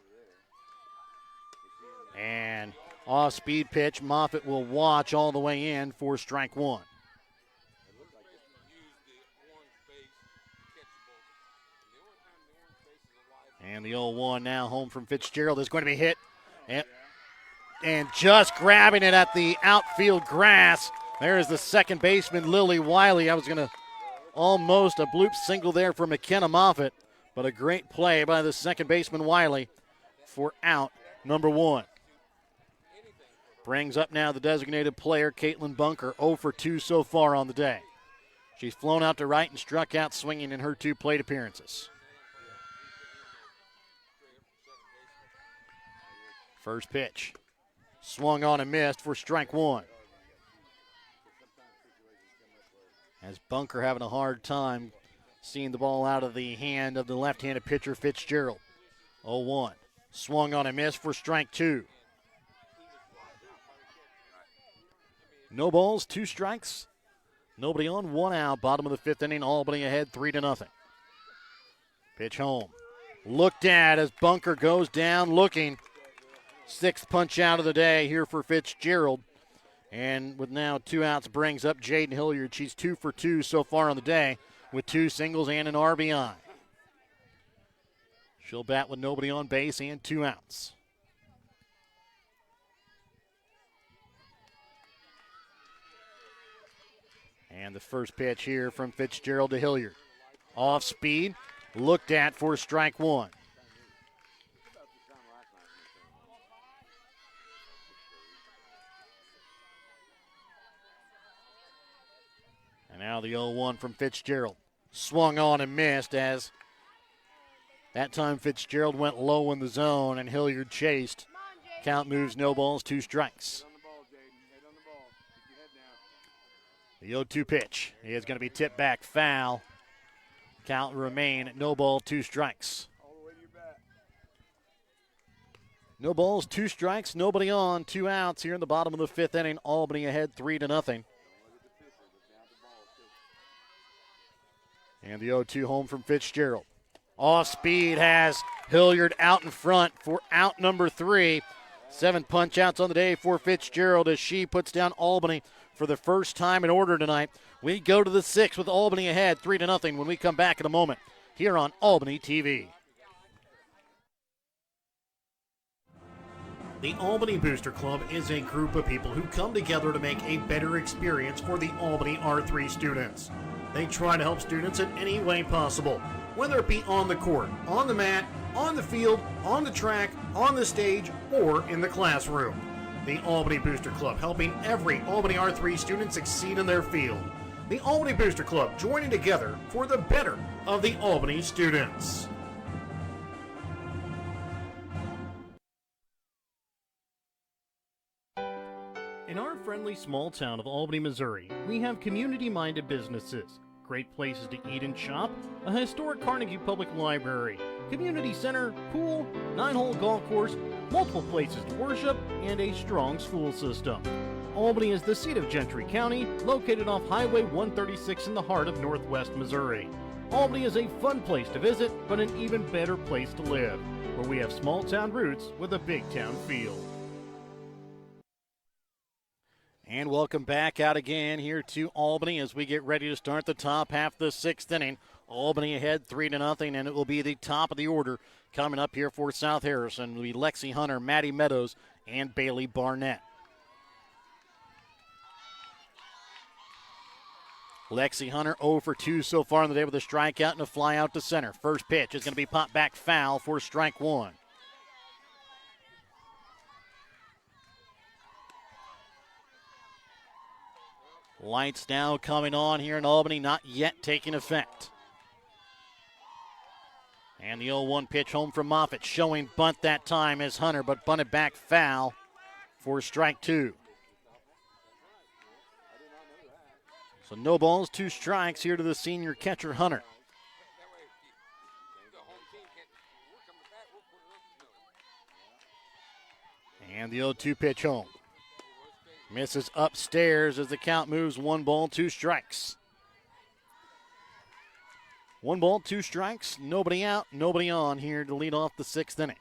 And off-speed pitch, Moffitt will watch all the way in for strike one. And the 0-1 now home from Fitzgerald is going to be hit. And just grabbing it at the outfield grass. There is the second baseman, Lily Wiley. I was going to almost a bloop single there for McKenna Moffitt, but a great play by the second baseman, Wiley, for out number one. Brings up now the designated player, Caitlin Bunker, 0 for 2 so far on the day. She's flown out to right and struck out swinging in her 2 plate appearances. First pitch, swung on and missed for strike one. As Bunker having a hard time seeing the ball out of the hand of the left-handed pitcher, Fitzgerald. 0-1, swung on and missed for strike two. No balls, 2 strikes, nobody on, 1 out. Bottom of the fifth inning, Albany ahead 3-0. Pitch home. Looked at as Bunker goes down looking. 6th punch out of the day here for Fitzgerald. And with now 2 outs, brings up Jaden Hilliard. She's 2 for 2 so far on the day with 2 singles and an RBI. She'll bat with nobody on base and 2 outs. And the first pitch here from Fitzgerald to Hilliard. Off speed, looked at for strike one. And now the 0-1 from Fitzgerald. Swung on and missed as that time Fitzgerald went low in the zone and Hilliard chased. Count moves, no balls, 2 strikes. The 0-2 pitch is going to be tipped back foul. Count remain at no ball, 2 strikes. No balls, 2 strikes, nobody on, 2 outs here in the bottom of the fifth inning. Albany ahead 3-0. And the 0-2 home from Fitzgerald. Off speed has Hilliard out in front for out number 3. 7 punch outs on the day for Fitzgerald as she puts down Albany for the first time in order tonight. We go to the 6th with Albany ahead 3-0 when we come back in a moment here on Albany TV. The Albany Booster Club is a group of people who come together to make a better experience for the Albany R3 students. They try to help students in any way possible, whether it be on the court, on the mat, on the field, on the track, on the stage, or in the classroom. The Albany Booster Club, helping every Albany R3 student succeed in their field. The Albany Booster Club, joining together for the better of the Albany students. In our friendly small town of Albany, Missouri, we have community-minded businesses, great places to eat and shop, a historic Carnegie Public Library, community center, pool, 9-hole golf course, multiple places to worship, and a strong school system. Albany is the seat of Gentry County, located off Highway 136 in the heart of northwest Missouri. Albany is a fun place to visit, but an even better place to live, where we have small town roots with a big town feel. And welcome back out again here to Albany as we get ready to start the top half of the 6th inning. Albany ahead 3-0, and it will be the top of the order coming up here for South Harrison. It will be Lexi Hunter, Maddie Meadows, and Bailey Barnett. Lexi Hunter 0 for 2 so far in the day with a strikeout and a fly out to center. First pitch is going to be popped back foul for strike one. Lights now coming on here in Albany, not yet taking effect. And the 0-1 pitch home from Moffitt, showing bunt that time as Hunter, but bunted back foul for strike two. So no balls, 2 strikes here to the senior catcher, Hunter. And the 0-2 pitch home. Misses upstairs as the count moves 1 ball, 2 strikes. 1 ball, 2 strikes, nobody out, nobody on here to lead off the 6th inning.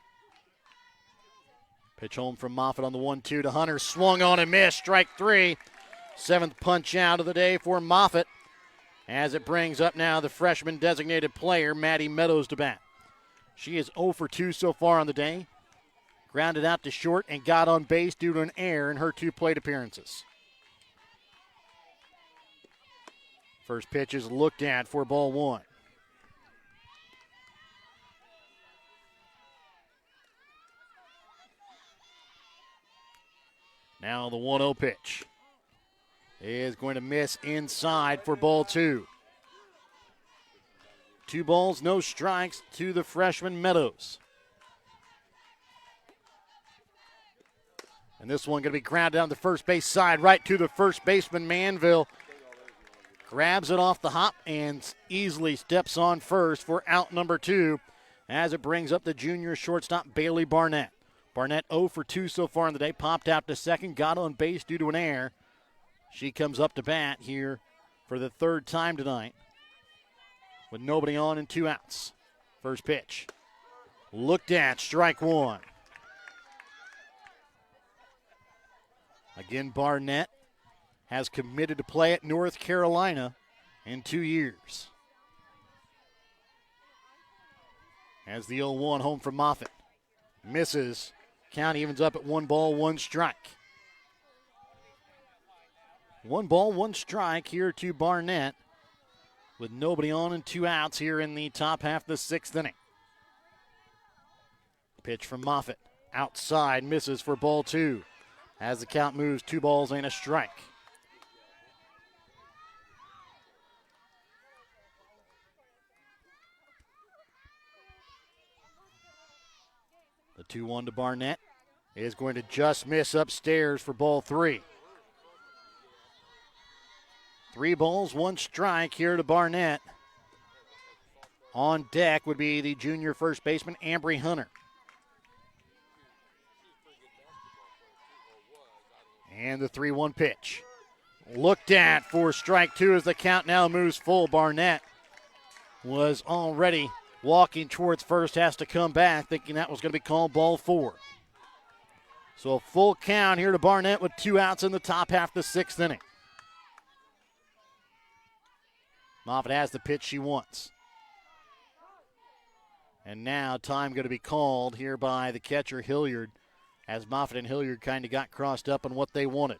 Pitch home from Moffitt on the 1-2 to Hunter. Swung on and missed, strike 3. 7th punch out of the day for Moffitt as it brings up now the freshman designated player, Maddie Meadows, to bat. She is 0 for 2 so far on the day. Grounded out to short and got on base due to an error in her 2 plate appearances. First pitch is looked at for ball 1. Now the 1-0 pitch is going to miss inside for ball 2. 2 balls, no strikes to the freshman Meadows. And this one going to be grounded down the first base side, right to the first baseman, Manville. Grabs it off the hop and easily steps on first for out number 2 as it brings up the junior shortstop, Bailey Barnett. Barnett 0 for 2 so far in the day, popped out to second, got on base due to an error. She comes up to bat here for the 3rd time tonight with nobody on and 2 outs. First pitch. Looked at, strike 1. Again, Barnett has committed to play at North Carolina in 2 years. As the 0-1 home from Moffitt. Misses. Count evens up at 1 ball, 1 strike. 1 ball, 1 strike here to Barnett with nobody on and 2 outs here in the top half of the 6th inning. Pitch from Moffitt. Outside, misses for ball 2. As the count moves, 2 balls and a strike. The 2-1 to Barnett is going to just miss upstairs for ball 3. 3 balls, 1 strike here to Barnett. On deck would be the junior first baseman, Ambry Hunter. And the 3-1 pitch. Looked at for strike 2 as the count now moves full. Barnett was already walking towards first, has to come back, thinking that was going to be called ball 4. So a full count here to Barnett with 2 outs in the top half of the 6th inning. Moffitt has the pitch she wants. And now time going to be called here by the catcher, Hilliard, as Moffitt and Hilliard kind of got crossed up on what they wanted.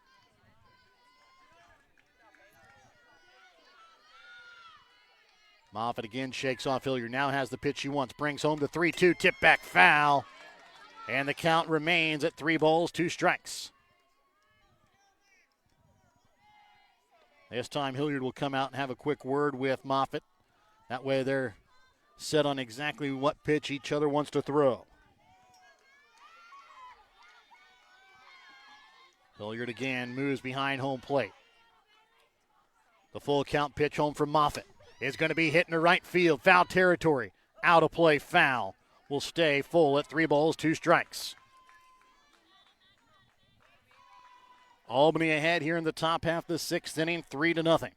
Moffitt again shakes off Hilliard, now has the pitch she wants, brings home the 3-2, tip back foul, and the count remains at 3 balls, 2 strikes. This time Hilliard will come out and have a quick word with Moffitt. That way they're set on exactly what pitch each other wants to throw. Hilliard again moves behind home plate. The full count pitch home from Moffitt is going to be hit in the right field. Foul territory. Out of play, foul. Will stay full at 3 balls, 2 strikes. Albany ahead here in the top half of the 6th inning, 3-0.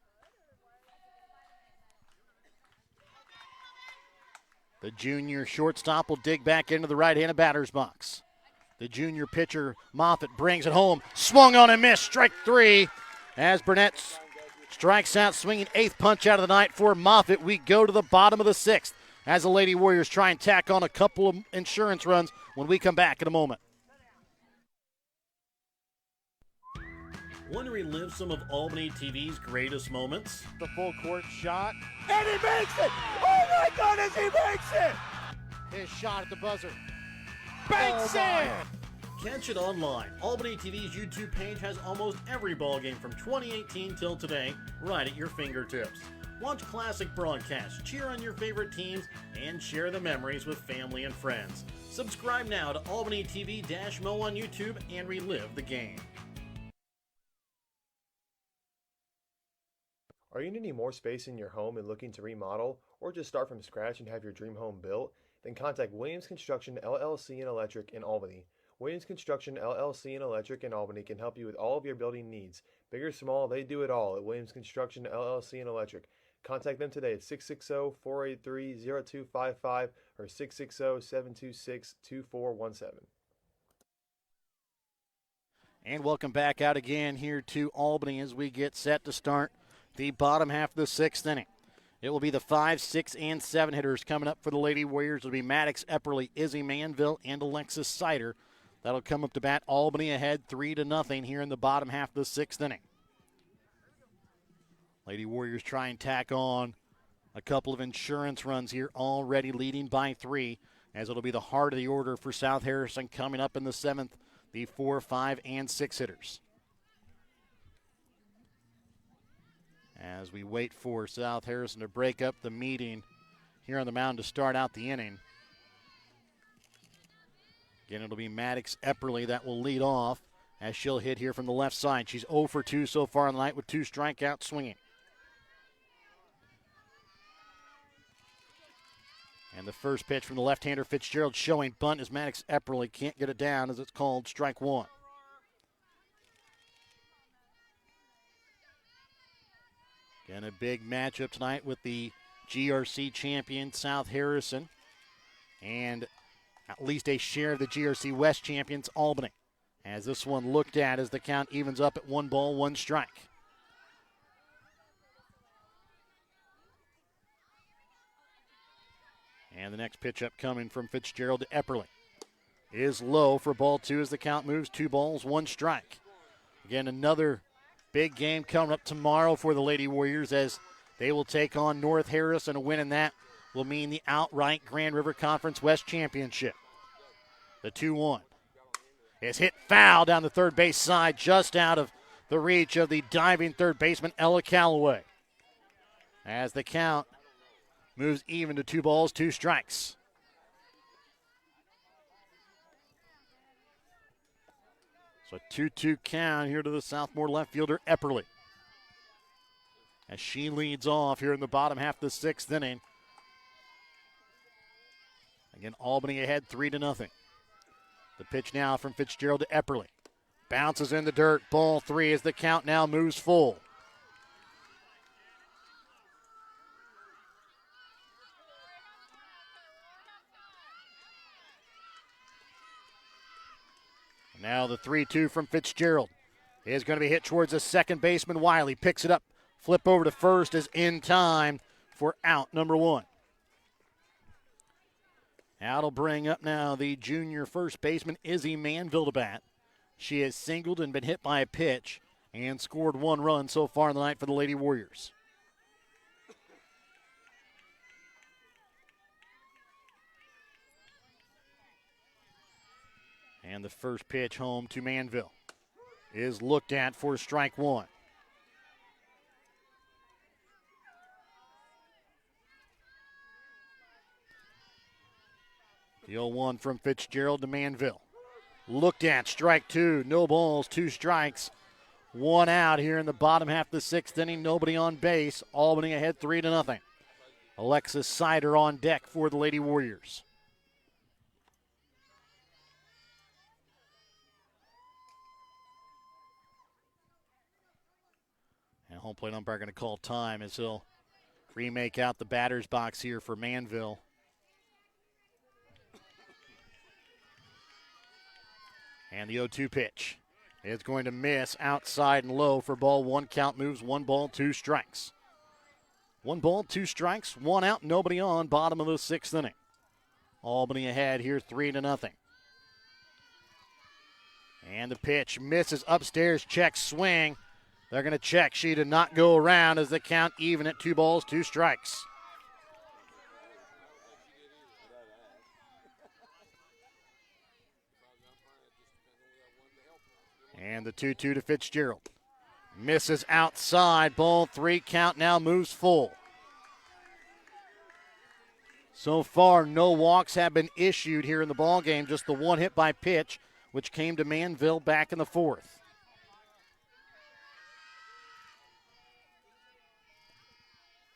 The junior shortstop will dig back into the right-handed batter's box. The junior pitcher, Moffitt, brings it home. Swung on and missed. Strike 3 as Burnett strikes out, swinging 8th punch out of the night for Moffitt. We go to the bottom of the 6th as the Lady Warriors try and tack on a couple of insurance runs when we come back in a moment. Want to relive some of Albany TV's greatest moments? The full court shot, and he makes it! Oh my goodness, he makes it! His shot at the buzzer. Banks it! Catch it online. Albany TV's YouTube page has almost every ball game from 2018 till today right at your fingertips. Watch classic broadcasts, cheer on your favorite teams, and share the memories with family and friends. Subscribe now to Albany TV-Mo on YouTube and relive the game. Are you needing more space in your home and looking to remodel, or just start from scratch and have your dream home built? Then contact Williams Construction LLC and Electric in Albany. Williams Construction LLC and Electric in Albany can help you with all of your building needs. Big or small, they do it all at Williams Construction LLC and Electric. Contact them today at 660-483-0255 or 660-726-2417. And welcome back out again here to Albany as we get set to start the bottom half of the 6th inning. It will be the 5, 6, and 7 hitters coming up for the Lady Warriors. It will be Maddox Epperly, Izzy Manville, and Alexis Sider. That'll come up to bat. Albany ahead 3-0 here in the bottom half of the 6th inning. Lady Warriors try and tack on a couple of insurance runs here, already leading by 3, as it'll be the heart of the order for South Harrison coming up in the 7th, the 4, 5, and 6 hitters. As we wait for South Harrison to break up the meeting here on the mound to start out the inning. Again, it'll be Maddox Epperly that will lead off as she'll hit here from the left side. She's 0 for 2 so far in the night with 2 strikeouts swinging. And the first pitch from the left-hander Fitzgerald showing bunt as Maddox Epperly can't get it down as it's called strike 1. Again, a big matchup tonight with the GRC champion South Harrison and at least a share of the GRC West champions Albany. As this one looked at as the count evens up at 1 ball, 1 strike. And the next pitch up coming from Fitzgerald to Epperly is low for ball 2 as the count moves 2 balls, 1 strike. Again, another big game coming up tomorrow for the Lady Warriors as they will take on North Harris, and a win in that will mean the outright Grand River Conference West Championship. The 2-1 is hit foul down the third base side, just out of the reach of the diving third baseman Ella Calloway. As the count moves even to 2 balls, 2 strikes. So 2-2 count here to the sophomore left fielder Epperly, as she leads off here in the bottom half of the 6th inning. Again, Albany ahead 3-0. The pitch now from Fitzgerald to Epperly. Bounces in the dirt, ball 3 as the count now moves full. Now the 3-2 from Fitzgerald is going to be hit towards the second baseman Wiley. Picks it up, flip over to first is in time for out number 1. That'll bring up now the junior first baseman Izzy Manville to bat. She has singled and been hit by a pitch and scored 1 run so far in the night for the Lady Warriors. And the first pitch home to Manville is looked at for strike 1. The 0-1 from Fitzgerald to Manville. Looked at, strike 2, no balls, 2 strikes, 1 out here in the bottom half of the 6th inning. Nobody on base. Albany ahead 3-0. Alexis Sider on deck for the Lady Warriors. And home plate umpire going to call time as he'll remake out the batter's box here for Manville. And the 0-2 pitch is going to miss outside and low for ball one. Count moves 1 ball, 2 strikes. 1 ball, 2 strikes, 1 out, nobody on. Bottom of the 6th inning. Albany ahead here 3-0. And the pitch misses upstairs, check, swing. They're going to check. She did not go around as the count even at 2 balls, 2 strikes. And the 2-2 to Fitzgerald. Misses outside, ball 3, count now moves full. So far, no walks have been issued here in the ballgame, just the 1 hit by pitch, which came to Manville back in the 4th.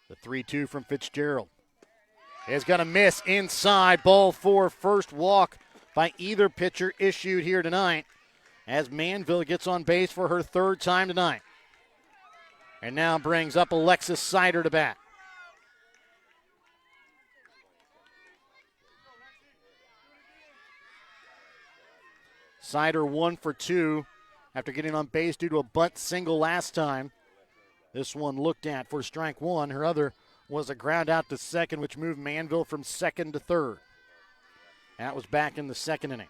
The 3-2 from Fitzgerald is going to miss inside, ball 4, first walk by either pitcher issued here tonight, as Manville gets on base for her 3rd time tonight. And now brings up Alexis Sider to bat. Sider 1 for 2 after getting on base due to a bunt single last time. This one looked at for strike 1. Her other was a ground out to second, which moved Manville from 2nd to 3rd. That was back in the 2nd inning.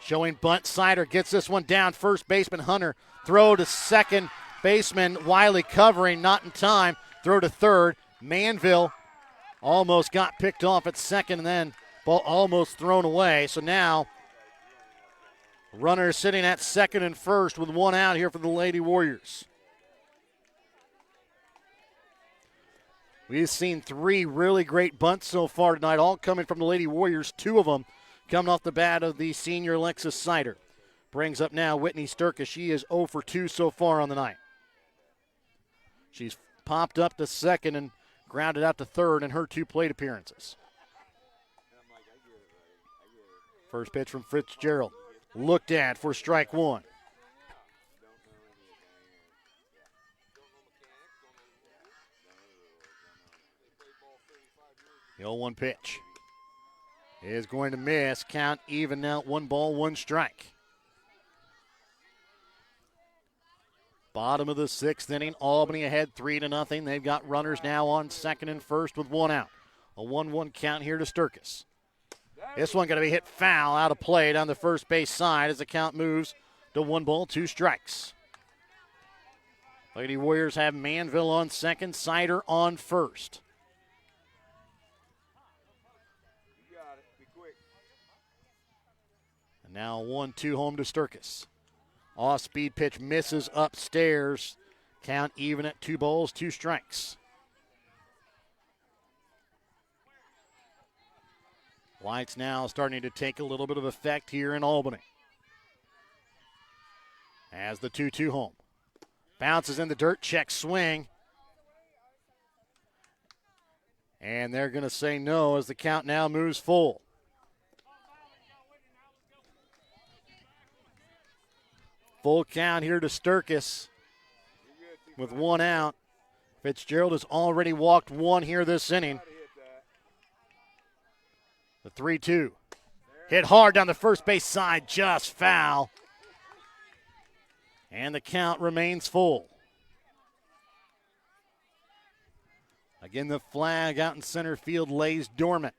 Showing bunt, Sider gets this one down. First baseman Hunter, throw to second baseman Wiley covering, not in time. Throw to 3rd. Manville almost got picked off at 2nd, and then ball almost thrown away. So now runners sitting at 2nd and 1st with 1 out here for the Lady Warriors. We've seen 3 really great bunts so far tonight, all coming from the Lady Warriors. 2 of them coming off the bat of the senior Alexis Sider. Brings up now Whitney Sturkis. She is 0 for 2 so far on the night. She's popped up to 2nd and grounded out to 3rd in her 2 plate appearances. First pitch from Fitzgerald. Looked at for strike 1. The 0-1 pitch is going to miss. Count even now, 1 ball, 1 strike. Bottom of the 6th inning, Albany ahead 3-0. They've got runners now on 2nd and 1st with 1 out. A 1-1 count here to Sturkis. This one going to be hit foul out of play down the first base side as the count moves to 1 ball, 2 strikes. Lady Warriors have Manville on 2nd, Sider on 1st. And now 1-2 home to Sturkis. Off-speed pitch misses upstairs. Count even at 2 balls, 2 strikes. Lights now starting to take a little bit of effect here in Albany. As the 2-2 home. Bounces in the dirt, check swing. And they're going to say no as the count now moves full. Full count here to Sturkis with 1 out. Fitzgerald has already walked 1 here this inning. The 3-2. Hit hard down the first base side, just foul. And the count remains full. Again, the flag out in center field lays dormant.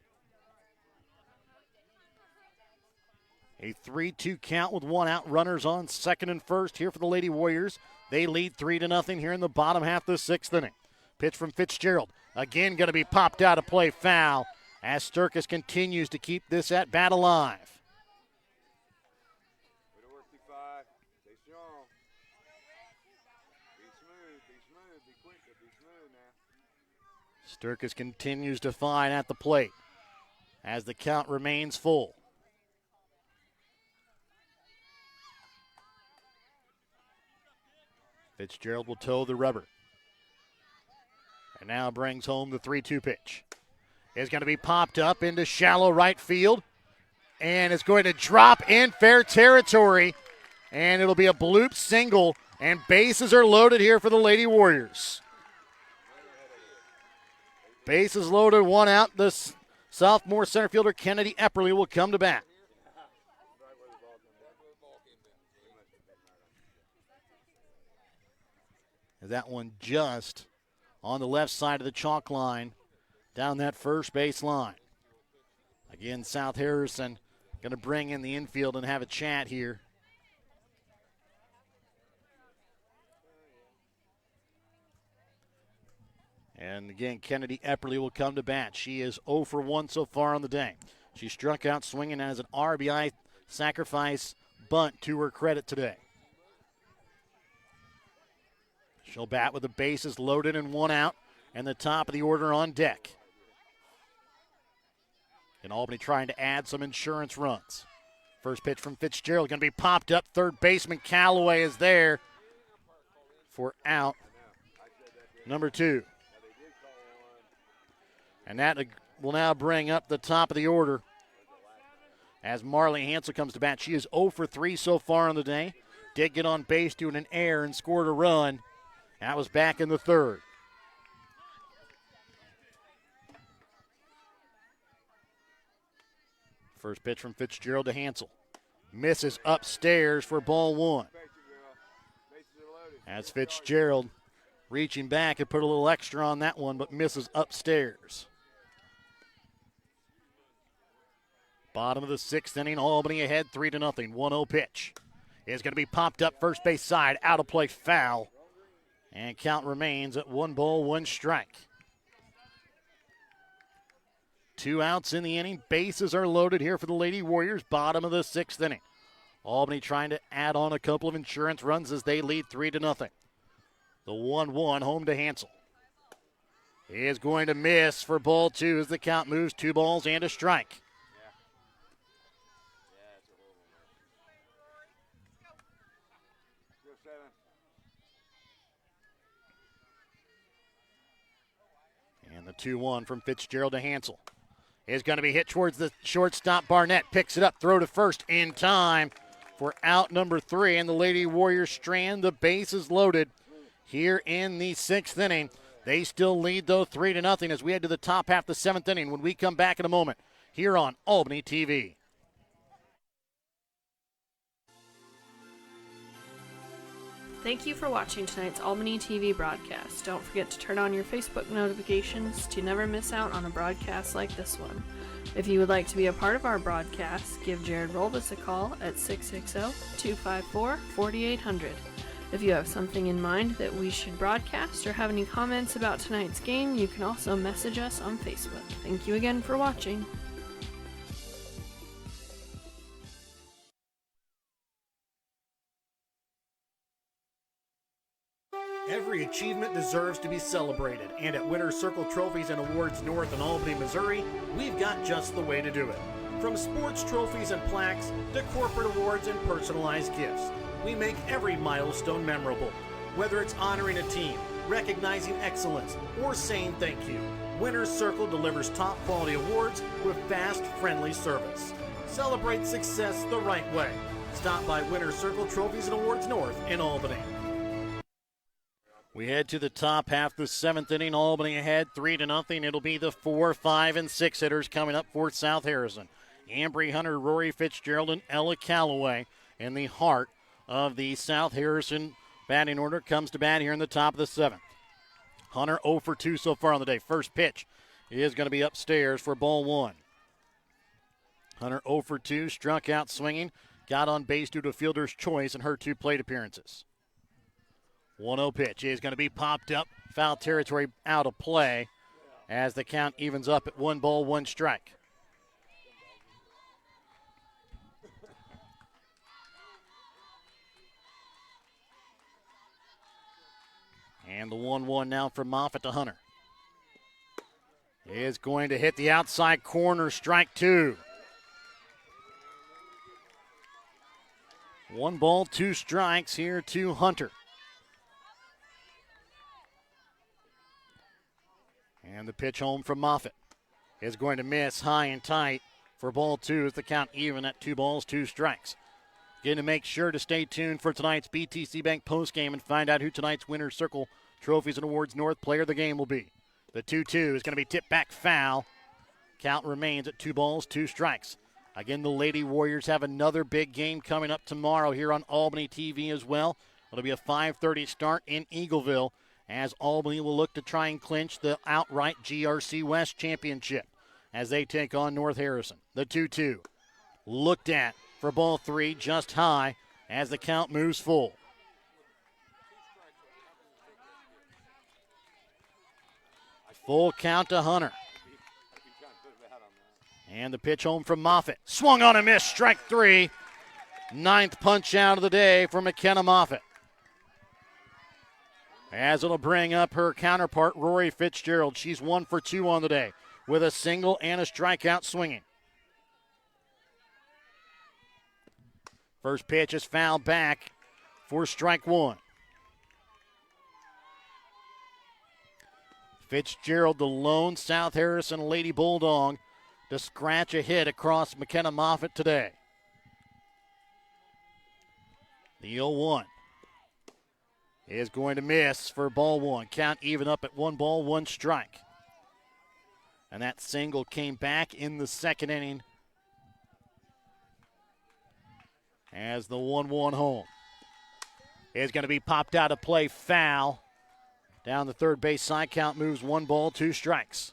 A 3-2 count with 1 out. Runners on 2nd and 1st here for the Lady Warriors. They lead 3-0 here in the bottom half of the 6th inning. Pitch from Fitzgerald. Again, going to be popped out of play, foul, as Sturkis continues to keep this at bat alive. Sturkis continues to fight at the plate as the count remains full. Fitzgerald will toe the rubber. And now brings home the 3-2 pitch. Is going to be popped up into shallow right field. And it's going to drop in fair territory. And it'll be a bloop single. And bases are loaded here for the Lady Warriors. Bases loaded, 1 out. The Sophomore center fielder Kennedy Epperly will come to bat. That one just on the left side of the chalk line, down that first base line. Again, South Harrison going to bring in the infield and have a chat here. And again, Kennedy Epperly will come to bat. She is 0 for 1 so far on the day. She struck out swinging as an RBI sacrifice bunt to her credit today. She'll bat with the bases loaded and 1 out, and the top of the order on deck. And Albany trying to add some insurance runs. First pitch from Fitzgerald going to be popped up. Third baseman Callaway is there for out number 2. And that will now bring up the top of the order as Marley Hansel comes to bat. She is 0 for 3 so far on the day. Did get on base doing an error and scored a run. That was back in the third. First pitch from Fitzgerald to Hansel. Misses upstairs for ball 1. As Fitzgerald reaching back and put a little extra on that one, but misses upstairs. Bottom of the 6th inning, Albany ahead 3-0. 1-0 pitch is going to be popped up first base side, out of play, foul. And count remains at 1 ball, 1 strike. 2 outs in the inning. Bases are loaded here for the Lady Warriors. Bottom of the 6th inning. Albany trying to add on a couple of insurance runs as they lead 3-0. The 1-1 home to Hansel. He is going to miss for ball 2 as the count moves 2 balls and a strike. And the 2-1 from Fitzgerald to Hansel is going to be hit towards the shortstop. Barnett picks it up, throw to first in time for out number 3, and the Lady Warriors strand the bases loaded here in the 6th inning. They still lead, though, 3-0 as we head to the top half of the 7th inning when we come back in a moment here on Albany TV. Thank you for watching tonight's Albany TV broadcast. Don't forget to turn on your Facebook notifications to never miss out on a broadcast like this one. If you would like to be a part of our broadcast, give Jared Rolbus a call at 660-254-4800. If you have something in mind that we should broadcast or have any comments about tonight's game, you can also message us on Facebook. Thank you again for watching. Every achievement deserves to be celebrated, and at Winner's Circle Trophies and Awards North in Albany, Missouri, we've got just the way to do it. From sports trophies and plaques to corporate awards and personalized gifts, we make every milestone memorable. Whether it's honoring a team, recognizing excellence, or saying thank you, Winner's Circle delivers top quality awards with fast, friendly service. Celebrate success the right way. Stop by Winner's Circle Trophies and Awards North in Albany. We head to the top half of the 7th inning. Albany ahead 3-0. It'll be the 4, 5, and 6 hitters coming up for South Harrison. Ambry Hunter, Rory Fitzgerald, and Ella Callaway in the heart of the South Harrison batting order comes to bat here in the top of the 7th. Hunter 0 for 2 so far on the day. First pitch is going to be upstairs for ball 1. Hunter 0 for 2, struck out swinging, got on base due to fielder's choice in her 2 plate appearances. 1-0 pitch is going to be popped up. Foul territory out of play as the count evens up at 1 ball, 1 strike. And the 1-1 now from Moffitt to Hunter. Is going to hit the outside corner, strike 2. 1 ball, 2 strikes here to Hunter. And the pitch home from Moffitt is going to miss high and tight for ball 2 as the count even at 2 balls, 2 strikes. Again, to make sure to stay tuned for tonight's BTC Bank postgame and find out who tonight's Winner's Circle Trophies and Awards North player of the game will be. The 2-2 is going to be tipped back foul. Count remains at 2 balls, 2 strikes. Again, the Lady Warriors have another big game coming up tomorrow here on Albany TV as well. It'll be a 5:30 start in Eagleville as Albany will look to try and clinch the outright GRC West Championship as they take on North Harrison. The 2-2 looked at for ball 3, just high as the count moves full. Full count to Hunter. And the pitch home from Moffitt. Swung on and missed, strike 3. 9th punch out of the day for McKenna Moffitt. As it'll bring up her counterpart, Rory Fitzgerald. She's 1 for 2 on the day with a single and a strikeout swinging. First pitch is fouled back for strike 1. Fitzgerald, the lone South Harrison Lady Bulldog, to scratch a hit across McKenna Moffitt today. The 0-1 is going to miss for ball 1. Count even up at 1 ball, 1 strike. And that single came back in the second inning as the 1-1 home is going to be popped out of play, foul. Down the third base side, count moves 1 ball, 2 strikes.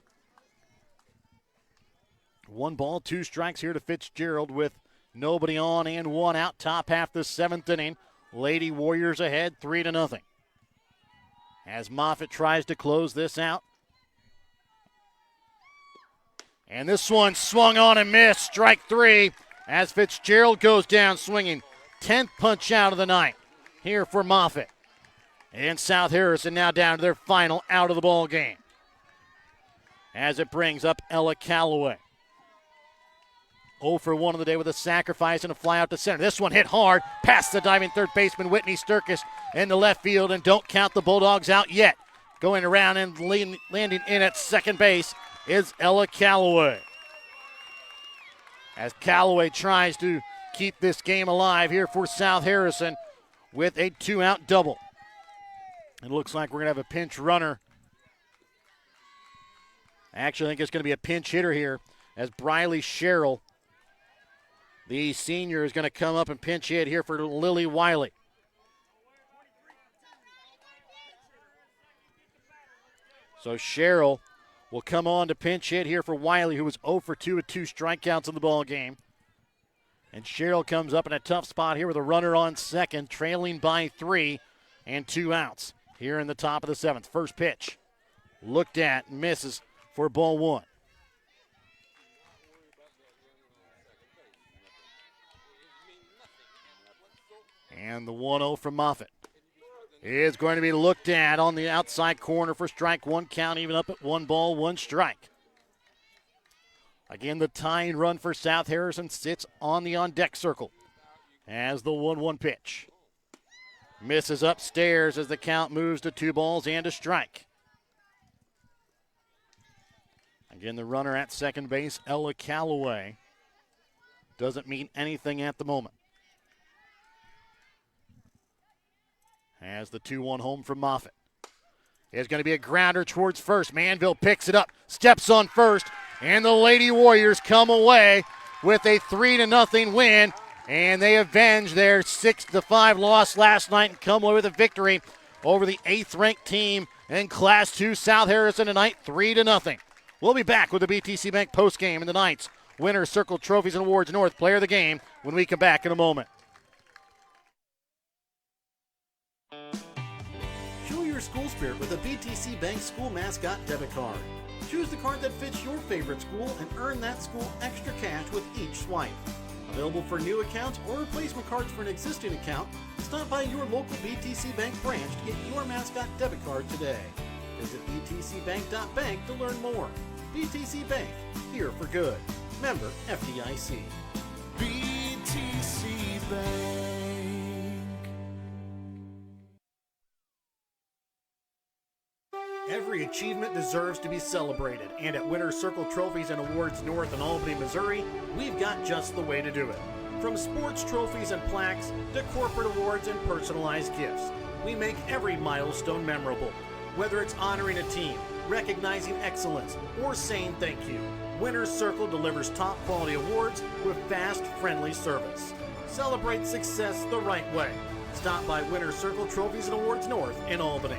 1 ball, 2 strikes here to Fitzgerald with nobody on and 1 out. Top half the 7th inning. Lady Warriors ahead 3-0. As Moffitt tries to close this out. And this one swung on and missed. Strike 3 as Fitzgerald goes down swinging. 10th punch out of the night here for Moffitt. And South Harrison now down to their final out of the ball game. As it brings up Ella Calloway. 0 for 1 on the day with a sacrifice and a fly out to center. This one hit hard past the diving third baseman Whitney Sturkis in the left field, and don't count the Bulldogs out yet. Going around and landing in at second base is Ella Calloway. As Calloway tries to keep this game alive here for South Harrison with a 2-out double. It looks like we're going to have a pinch runner. Actually, I think it's going to be a pinch hitter here as Briley Sherrill, the senior, is going to come up and pinch hit here for Lily Wiley. So Sherrill will come on to pinch hit here for Wiley, who was 0 for 2 with 2 strikeouts in the ball game. And Sherrill comes up in a tough spot here with a runner on second, trailing by 3 and 2 outs here in the top of the 7th. First pitch looked at, misses for ball 1. And the 1-0 from Moffitt is going to be looked at on the outside corner for strike 1. Count even up at 1 ball, 1 strike. Again, the tying run for South Harrison sits on the on-deck circle as the 1-1 pitch. Misses upstairs as the count moves to 2 balls and a strike. Again, the runner at second base, Ella Calloway, doesn't mean anything at the moment. As the 2-1 home from Moffitt. It's going to be a grounder towards first. Manville picks it up, steps on first, and the Lady Warriors come away with a 3-0 win. And they avenge their 6-5 loss last night and come away with a victory over the 8th-ranked team in Class 2 South Harrison tonight, 3-0. We'll be back with the BTC Bank postgame in the Knights Winter Circle Trophies and Awards North Player of the Game when we come back in a moment. Show your school spirit with a BTC Bank school mascot debit card. Choose the card that fits your favorite school and earn that school extra cash with each swipe. Available for new accounts or replacement cards for an existing account, stop by your local BTC Bank branch to get your mascot debit card today. Visit btcbank.bank to learn more. BTC Bank, here for good. Member FDIC. BTC Bank. Every achievement deserves to be celebrated, and at Winter Circle Trophies and Awards North in Albany, Missouri, we've got just the way to do it. From sports trophies and plaques to corporate awards and personalized gifts, we make every milestone memorable. Whether it's honoring a team, recognizing excellence, or saying thank you, Winner's Circle delivers top quality awards with fast, friendly service. Celebrate success the right way. Stop by Winner's Circle Trophies and Awards North in Albany.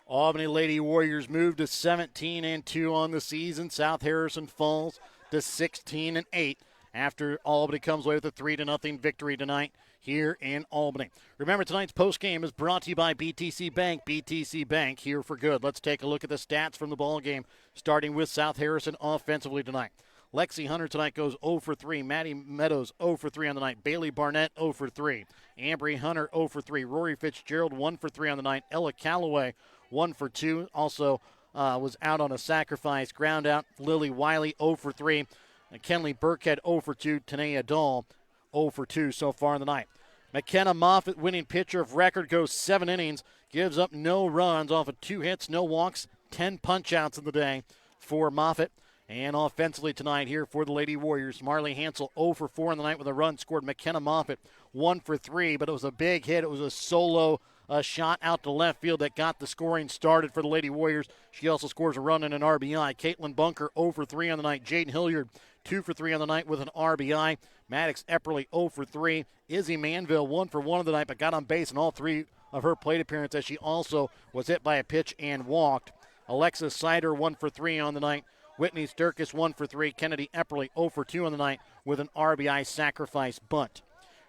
Albany Lady Warriors moved to 17-2 on the season. South Harrison falls to 16-8 after Albany comes away with a 3-0 victory tonight here in Albany. Remember, tonight's postgame is brought to you by BTC Bank. BTC Bank, here for good. Let's take a look at the stats from the ball game, starting with South Harrison offensively tonight. Lexi Hunter tonight goes 0 for 3. Maddie Meadows 0 for 3 on the night. Bailey Barnett 0 for 3. Ambry Hunter 0 for 3. Rory Fitzgerald 1 for 3 on the night. Ella Calloway 1 for 2. Also was out on a sacrifice ground out. Lily Wiley 0 for 3. And Kenley Burkhead 0 for 2. Tanea Dahl 0 for 2 so far in the night. McKenna Moffitt, winning pitcher of record, goes 7 innings, gives up no runs off of 2 hits, no walks, 10 punch-outs in the day for Moffitt. And offensively tonight here for the Lady Warriors, Marley Hansel 0 for 4 in the night with a run scored. McKenna Moffitt 1 for 3, but it was a big hit. It was a solo shot out to left field that got the scoring started for the Lady Warriors. She also scores a run and an RBI. Caitlin Bunker 0 for 3 on the night. Jaden Hilliard 2 for 3 on the night with an RBI. Maddox Epperly 0 for 3. Izzy Manville 1 for 1 of the night, but got on base in all 3 of her plate appearances. She also was hit by a pitch and walked. Alexis Sider 1 for 3 on the night. Whitney Sturkis 1 for 3. Kennedy Epperly 0 for 2 on the night with an RBI sacrifice bunt.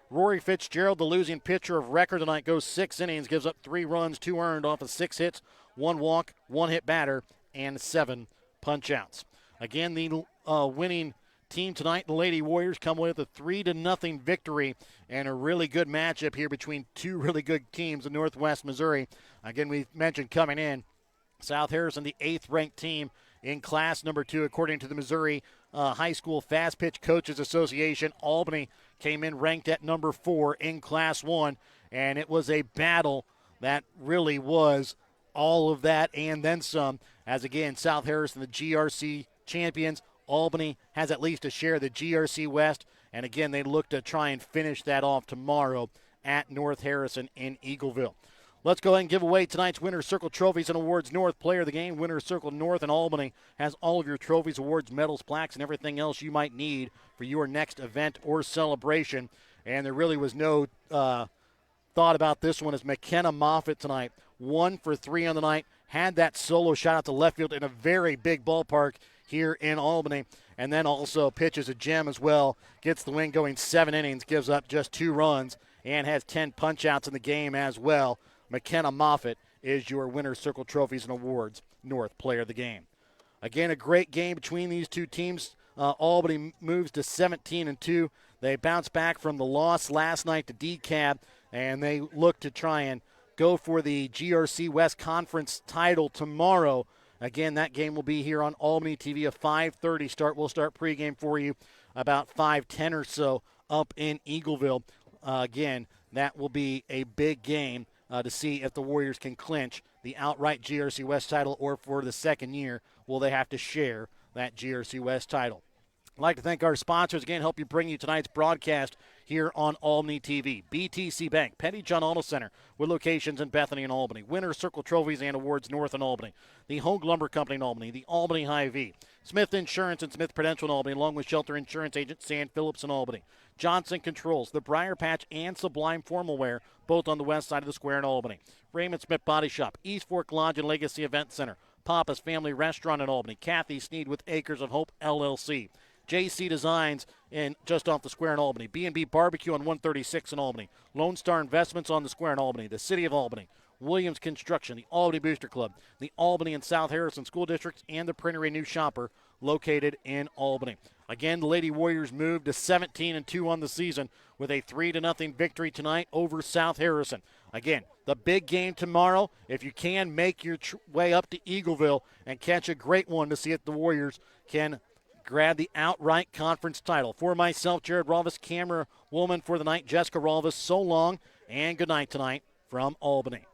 Rory Fitzgerald, the losing pitcher of record tonight, goes 6 innings, gives up 3 runs, 2 earned off of 6 hits, 1 walk, 1 hit batter, and 7 punch-outs. Again, the winning team tonight, the Lady Warriors, come away with a 3-0 victory and a really good matchup here between 2 really good teams in Northwest Missouri. Again, we mentioned coming in, South Harrison, the 8th-ranked team in class number 2, according to the Missouri High School Fast Pitch Coaches Association. Albany came in ranked at number 4 in class 1, and it was a battle that really was all of that and then some. As again, South Harrison, the GRC champions. Albany has at least a share of the GRC West, and again, they look to try and finish that off tomorrow at North Harrison in Eagleville. Let's go ahead and give away tonight's Winner's Circle Trophies and Awards North Player of the Game. Winner's Circle North in Albany has all of your trophies, awards, medals, plaques, and everything else you might need for your next event or celebration. And there really was no thought about this one as McKenna Moffitt tonight, 1 for 3 on the night, had that solo shot out to left field in a very big ballpark here in Albany, and then also pitches a gem as well, gets the win going 7 innings, gives up just 2 runs, and has 10 punch-outs in the game as well. McKenna Moffitt is your Winner's Circle Trophies and Awards North Player of the Game. Again, a great game between these two teams. Albany moves to 17-2. They bounce back from the loss last night to DeKalb, and they look to try and go for the GRC West Conference title tomorrow. Again, that game will be here on Albany TV, a 5:30 start. We'll start pregame for you about 5:10 or so up in Eagleville. Again, that will be a big game to see if the Warriors can clinch the outright GRC West title, or for the second year, will they have to share that GRC West title. I'd like to thank our sponsors again, help you bring you tonight's broadcast here on Albany TV. BTC Bank, Petty John Auto Center, with locations in Bethany and Albany. Winner's Circle Trophies and Awards North in Albany. The Hogue Lumber Company in Albany. The Albany Hy-Vee. Smith Insurance and Smith Prudential in Albany, along with Shelter Insurance Agent Sam Phillips in Albany. Johnson Controls, the Briar Patch and Sublime Formal Wear, both on the west side of the square in Albany. Raymond Smith Body Shop, East Fork Lodge and Legacy Event Center. Papa's Family Restaurant in Albany. Kathy Sneed with Acres of Hope, LLC. JC Designs in just off the square in Albany. B&B Barbecue on 136 in Albany. Lone Star Investments on the square in Albany. The City of Albany. Williams Construction, the Albany Booster Club, the Albany and South Harrison School Districts, and the Printery New Shopper located in Albany. Again, the Lady Warriors moved to 17-2 on the season with a 3-0 victory tonight over South Harrison. Again, the big game tomorrow. If you can, make your way up to Eagleville and catch a great one to see if the Warriors can grab the outright conference title. For myself, Jared Rolvis, camera woman for the night, Jessica Rolvis, so long and good night tonight from Albany.